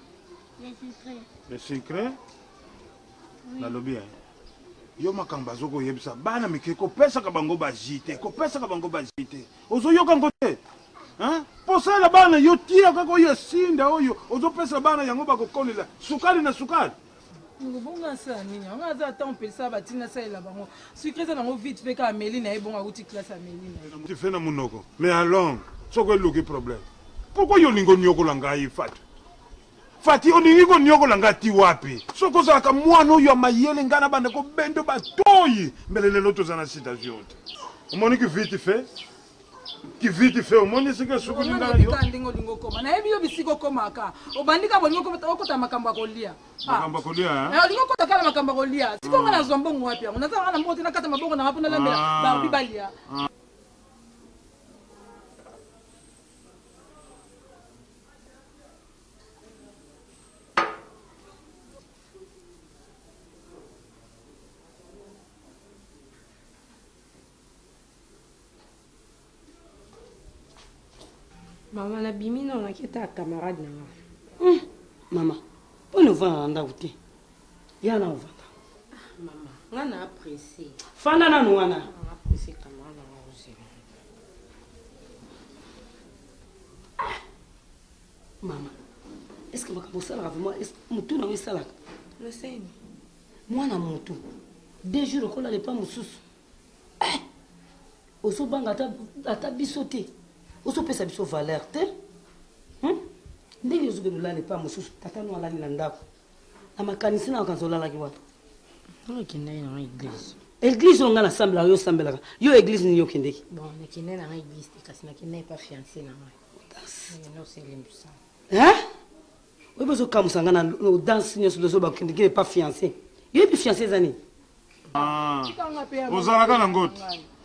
Les sucrés. Les sucrés? Oui. Nalobi, hein? Yo makamba zoko yebisa bana mike ko pesa ka bango bajite ko pesa ka bango bajite ozo yoka ngote hein posa la bana yo tia ka ko yesinda oyo ozo pesa bana yango bakokolela sukali na sukali ngobonga sani nga za ta mpesa batina salela bango sucre ça nango vite fait ka Amélie na ebonga uti classe Amélie na tu fais na munoko mais alors soko eluki problème pourquoi yo lingo nyoko langai fatu Fati olingi ko nyoko langa ti wapi soko za ka mwana oyo amayele ngana bande ko bendo batoyi mbelele loto za na situation omoni ki vite fait omoni sika suku ngana yo ndingo lingo koma na ebi yo bisiko koma ka obandika bolingo ko okota makamba kolia makamba kolia lingo kota kala makamba kolia siko ngana zombongo wapi yango naza ngana mbote na kata mabongo na ngapona lambela ba bibalia Maman, la bimine, on a quitté un camarade. Maman, on ne va en douter. Il y en a un. Maman, on a apprécié. Fana na On nuana. a apprécié camarade. Maman, est-ce que je vais faire vraiment? Est-ce que tu vas faire ça? Je sais. Moi, je suis tout. 2 jours, je ne vais pas me soucier. Au soban, à ta bisoté. Au soban, ça biso valeur. Dès que je ne pas me soucier, tata nous allons l'andako. Na makanisi na kanzola la kiwa. On est dans l'église. Église on a l'assemblée, yo sambela. Yo église ni yo kende. Bon, on est dans l'église parce que n'est pas fiancé na moi. Non, c'est l'impuissant. Hein? Oui, parce que comme ça, on a danse ni sur le soba qui n'est pas fiancé. Yo est fiancé zani. Ah. Ozalaka na ngote.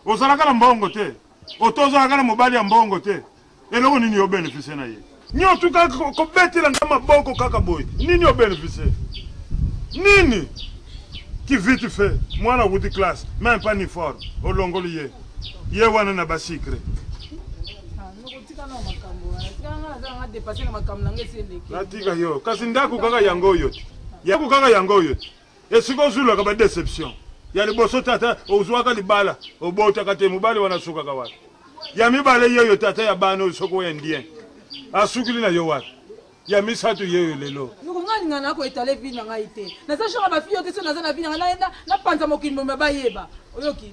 Ozalaka na mbongo te. Otozalaka na mobali ya mbongo te. Eloko nini yo bénéficier na ye? Nyo tuka ko betela ngama boko kaka boy. Nini yo bénéficier? Nini? Qui vite fait, moi na wuti classe, même pas ni fort, au longolier. Ye wana na basikre. Natika yo, kasi ndaku kaka yango yo. Yaku kaka yango yo. Esiko zulu ka ba déception. Ya liboso tata ozwaka libala, obota kate mubali wana suka ka watu. Ya mibale yo tata ya bano soko yendien. Asukili na yo watu. Ya misatu yeyo lelo. Ngani ngana ko etale vi na ngai te. Na sa shaka ba fiyo te so na za na vi na ngai na panza mokimbo me bayeba. Oyoki.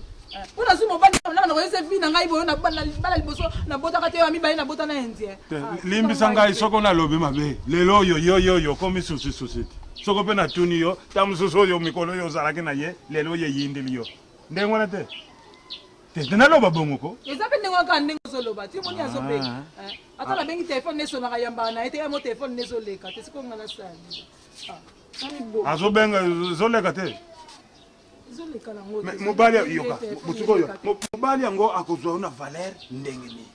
Una sumo bani na na ko ese vi na ngai boyo na bana liboso na bota ka te ya mibaye na bota na enzie. Limbi sanga isoko na lobi mabe. Lelo yo komi susi. Soko pe na tuni yo, tamususo yo mikolo yo zalaki na ye, lelo ye yindili yo. Ndengwana te. Tena loba bongoko. Ezabe ndengo ka ndengo soloba. Ti moni azobe. Ata la bengi téléphone neso na yamba na ete mo téléphone neso leka. Te siko ngana sani. Azobenga zoleka te. Zoleka la ngoto. Mobali yoka. Butuko yo. Mobali yango akozwa una valeur ndengeni.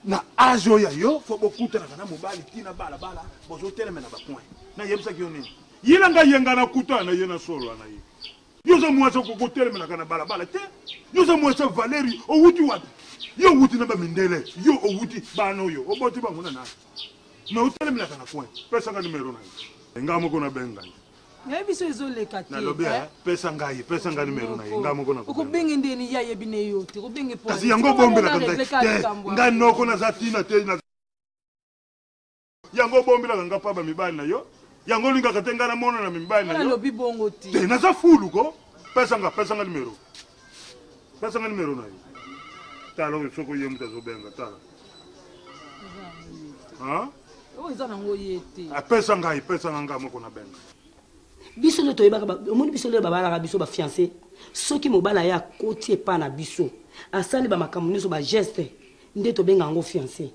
Na ajo ya yo fo bokutana kana mobali tina bala bozo telemena ba point. Na yebisa ki yoni. Yila nga yenga na kutana yena solo na yi. Yoza mwasa ko telemena kana bala te. Yoza mwasa Valeri o wuti wapi? Yo wuti na ba mindele. Yo o wuti bano yo. O boti banguna na. Na utelemena kana point. Pesa nga numero na yi. Ngamo kona benga. Ngebi so ezoleka te. Na lobe pesa nga numero na yi. Ngamo kona. Ukubingi ndeni ya yebine yote. Ukubingi po. Kasi yango bombe la kanga. Nga noko na zatina te na. Yango bombe la kanga pa ba mibali na yo. Yango linga katenga na mona na mibali na yo. Na lobi bongo ti. Te na za fulu ko. Pesa nga numero. Pesa nga numero na yo. Talo soko yemu tazobenga tala. Ha? O izana ngoyete. Pesa nga ngamo kona benga. Biso le toyeba ba omoni biso le baba la biso ba fiancé. Soki mobala ya kotie pa na biso. Asali ba makambo nyonso ba geste nde to benga ngo fiancé.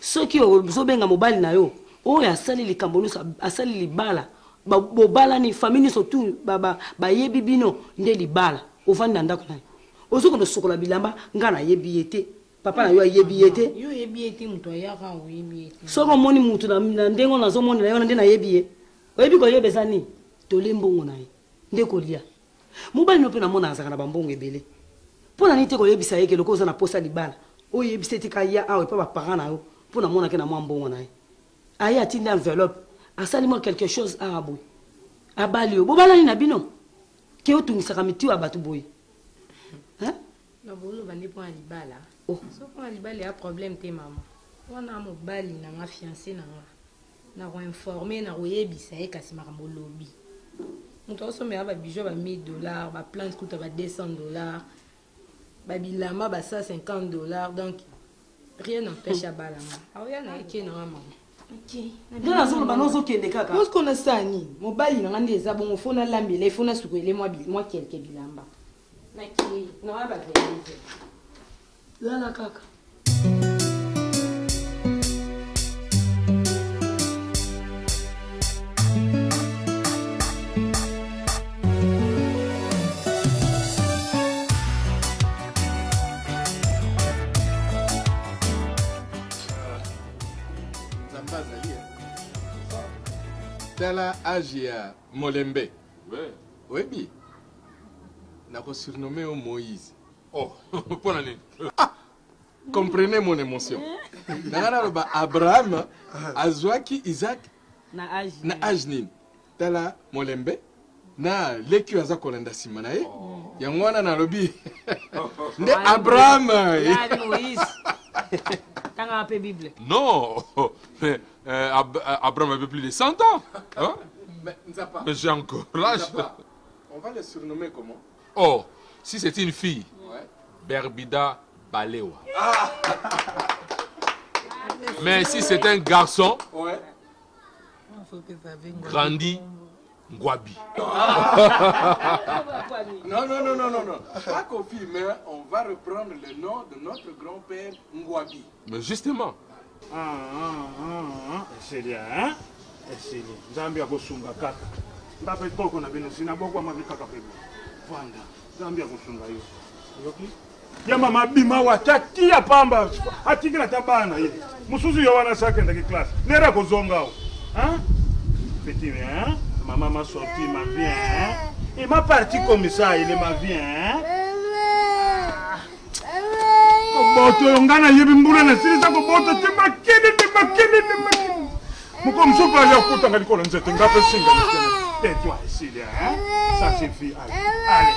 Soki ozo benga mobali na yo, o ya asali likambo nyonso asali libala. Bobala ni famille surtout baba yebi bino nde libala. Ovanda ndako na. Ozo kono sokola bilamba ngana yebi yete. Papa na yo yebi yete. Yo yebi yete muto ya ka yebi yete. Soko moni mutu na ndengo na zo moni na yo nde na yebi ye. Oyebi ko yebezani. tole mbongo na ye nde kolia mobali no mpe namona azalaka na bambongo ebele mpo na nini te koyebisa ye keloko oza na posa libala oyo yebisa etika ya awa epa baparent na yo mpo namonake na mwa mbongo na ye aye atindi enveloppe asali mwa quelque chose awa boye abali yo bobalani na bino ke otungisaka mitiwa bato boye naboloba nde mpo na libala so mpo na libala ya problème te mama wana mobali na nga fiancé na nga na koinforme na koyebisa ye kasi makambo lobi moto asomela babijo ba $1000 baplante kuta ba $200 babilamba ba $150 donc rien n'empêche abalanga aoya na eke na nga mama nde nazoloba nozokende kaka mosko nasala nini mobali na nga nde eza bongo fo nalambela ye fo nasukele mwa kelke bilamba nakei nanga bavelise lala kaka tala age ya Molembe. Oyebi nako surnommé au Moïse. Oh, pour l'année. Comprenez mon émotion. Nangana loba Abraham azwaki Isaac na age nini. Tala Molembe na leki aza kolenda sima na ye. Yango wana na lobi. Nde Abraham. Ya Moïse. Tanga pe Bible. Non, mais Abraham avait plus de 100 ans. Hein? Mais j'ai encore l'âge. On va le surnommer comment? Oh, si c'est une fille, Berbida Balewa. Mais si c'est un garçon, Grandi Ngwabi. Non. Pas confirmé, mais on va reprendre le nom de notre grand-père Ngwabi. Mais justement. C'est bien, hein? C'est bien. Zambia Gosunga Kaka. Ndape toko na bino sinabokwa mavikaka pebo. Vanda. Zambia Gosunga yo. Yoki? Ya mama bima watati ya pamba. Atikira tabana ye. Musuzu yo wana sakenda ki classe. Nera ko zonga o. Hein? Petit bien, maman m'a sorti ma bien. Il m'a parti comme ça, il m'a bien. Boto ngana yebi mbula na siri sako boto tema kene. Muko msopa ya kuta ngali kola nzete ngape singa nzete. Tais-toi ici là, hein? Ça suffit. Allez.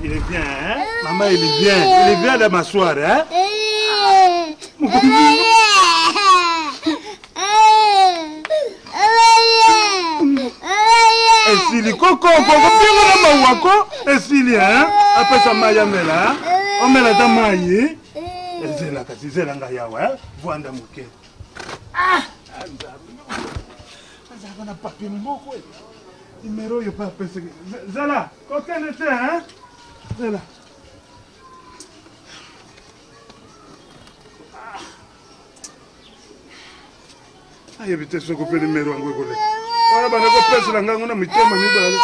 Il est bien, hein? Maman, il est bien. Il est bien de m'asseoir, hein? Esili koko bingo na mawako esili hein après ça maya mela on mela ta mayi ezela kasi zela nga yawa vwanda muke azaba na papi moko numéro yo pa pese zela kokene te hein zela aye bitese ko pe numéro wangu ekole wana bana ko pese la ngango na mitema ni bala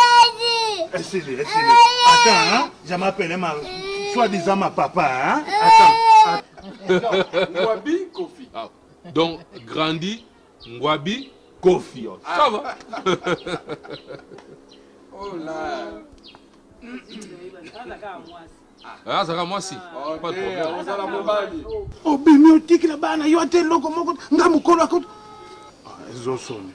essayez. Attends, hein? Je m'appelle ma soi-disant ma papa, hein? Attends. Ngwabi Kofi. Ah. Donc, Grandi, Ngwabi, Kofi. Ça va? Oh là. Ah, ça va moi aussi. Pas de problème. Oh, bimi otiki la bana yo ate loko moko ngamukolo akot. Ah, ezosoni.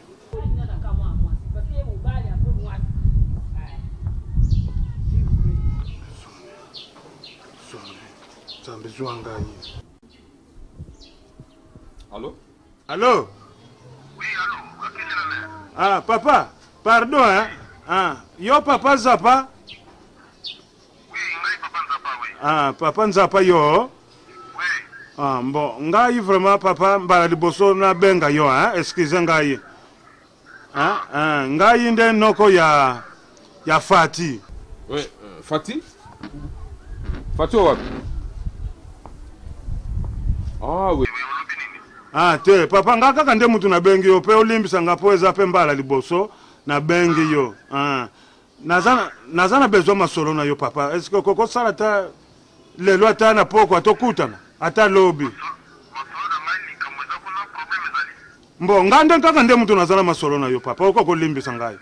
Allô? Allô? Oui, allô. Ah, papa, pardon, hein? Ah, yo papa Nzapa? Oui, ngai papa Nzapa, oui. Ah, papa Nzapa yo? Oui. Ah, bon, ngai vraiment papa mbala liboso na benga yo, hein? Excusez ngai. Hein? Ngai nde noko ya Fati. Oui, Fati? Fati wapi? Ah oui. Ah te papa nga kaka nde mutu na bengi yo pe olimbisa ngapo eza pe mbala liboso na bengi yo. Ah. Nazana besoin masolo na yo papa. Est-ce que koko sala ta lelo ata na poko atokutana ata lobi. Mbo ngande kaka nde mutu nazana masolo na yo papa. Oko kolimbisa ngai.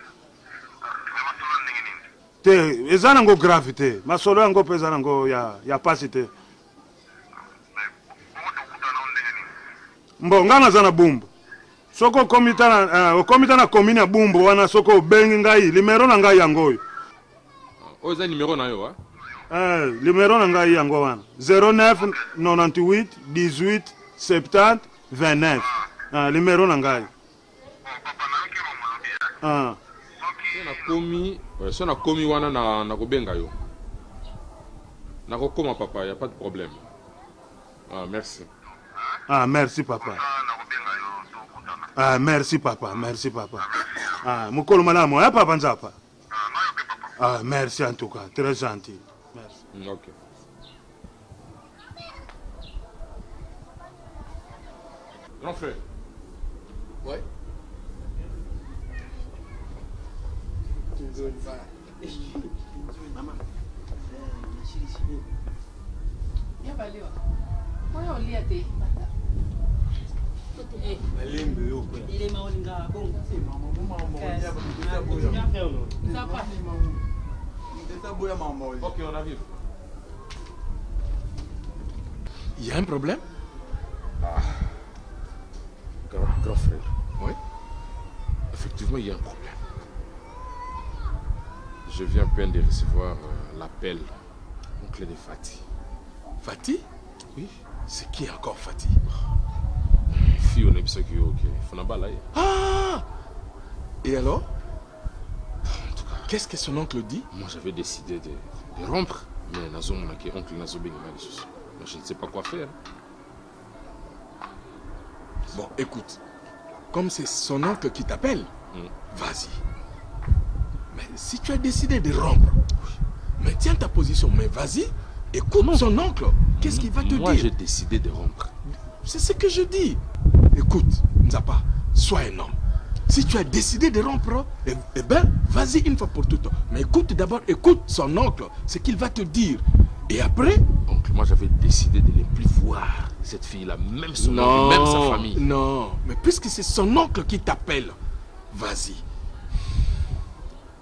te eza nango grave te masolo yango mpe eza nango ya pasi te mbo nga naza na bumbu soki okomi ta na komine ya bumbu wana soki obengi ngai limero na ngai yango oyo oyo eza nimero na yo limero na ngai yango wana 09 98 18 70 29 limero na ngai so nakomi wana nakobenga yo nakokoma papa ya pas de problème. Merci. Merci papa. Merci papa, merci papa. Mukolo malamu, papa Nzapa. Merci en tout cas, très gentil. Merci. Ok. Grand frère. Ouais. Maman. Yabaliwa. Moyo ulia te. Malembe yo kwa. Ile maolinga bongo. Ok, on arrive. Il y a un problème? Grand frère. Oui. Effectivement, il y a un problème. Je viens à peine de recevoir l'appel oncle de Fatih. Fatih? Oui. C'est qui encore Fatih? Fille, on est sûr que ok. Faut n'a pas là. Ah! Et alors? En tout cas. Qu'est-ce que son oncle dit? Moi, j'avais décidé de rompre. Mais Nazo, mon oncle Nazo Benima, je ne sais pas quoi faire. Bon, écoute. Comme c'est son oncle qui t'appelle, vas-y. Mais si tu as décidé de rompre, maintiens ta position, mais vas-y, écoute son oncle. Qu'est-ce qu'il va te dire? Moi, j'ai décidé de rompre. C'est ce que je dis. Écoute, Nzapa, sois un homme. Si tu as décidé de rompre, eh bien, vas-y une fois pour toutes. Mais écoute d'abord, écoute son oncle, ce qu'il va te dire. Et après... Oncle, moi j'avais décidé de ne plus voir cette fille-là, même son oncle, même sa famille. Non, mais puisque c'est son oncle qui t'appelle, vas-y.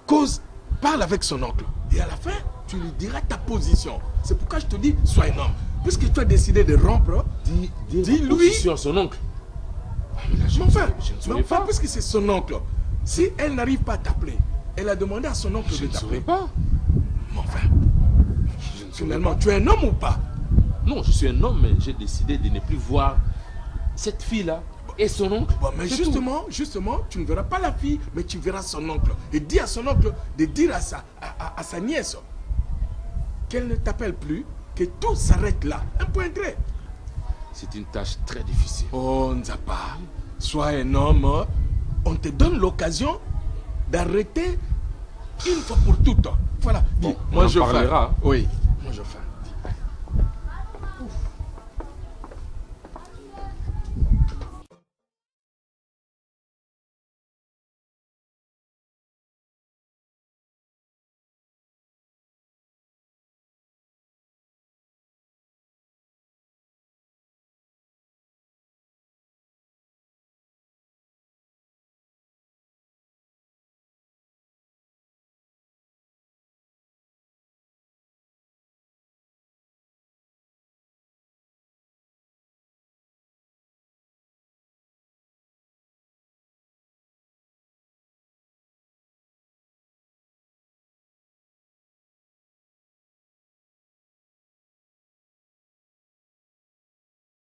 Cause, parle avec son oncle. Et à la fin, tu lui diras ta position. C'est pourquoi je te dis, sois un homme. Puisque tu as décidé de rompre, dis-lui... Dis son oncle. Mais enfin, puisque c'est son oncle, si elle n'arrive pas à t'appeler, elle a demandé à son oncle de t'appeler. Je ne saurais pas. Mais enfin, finalement, tu es un homme ou pas? Non, je suis un homme, mais j'ai décidé de ne plus voir cette fille-là et son oncle. Bon, mais justement, tu ne verras pas la fille, mais tu verras son oncle. Et dis à son oncle de dire à sa nièce qu'elle ne t'appelle plus, que tout s'arrête là. Un point gré. C'est une tâche très difficile. Oh, Nzapa, sois un homme. On te donne l'occasion d'arrêter une fois pour toutes. Voilà. Bon, moi je ferai. Oui, moi je ferai.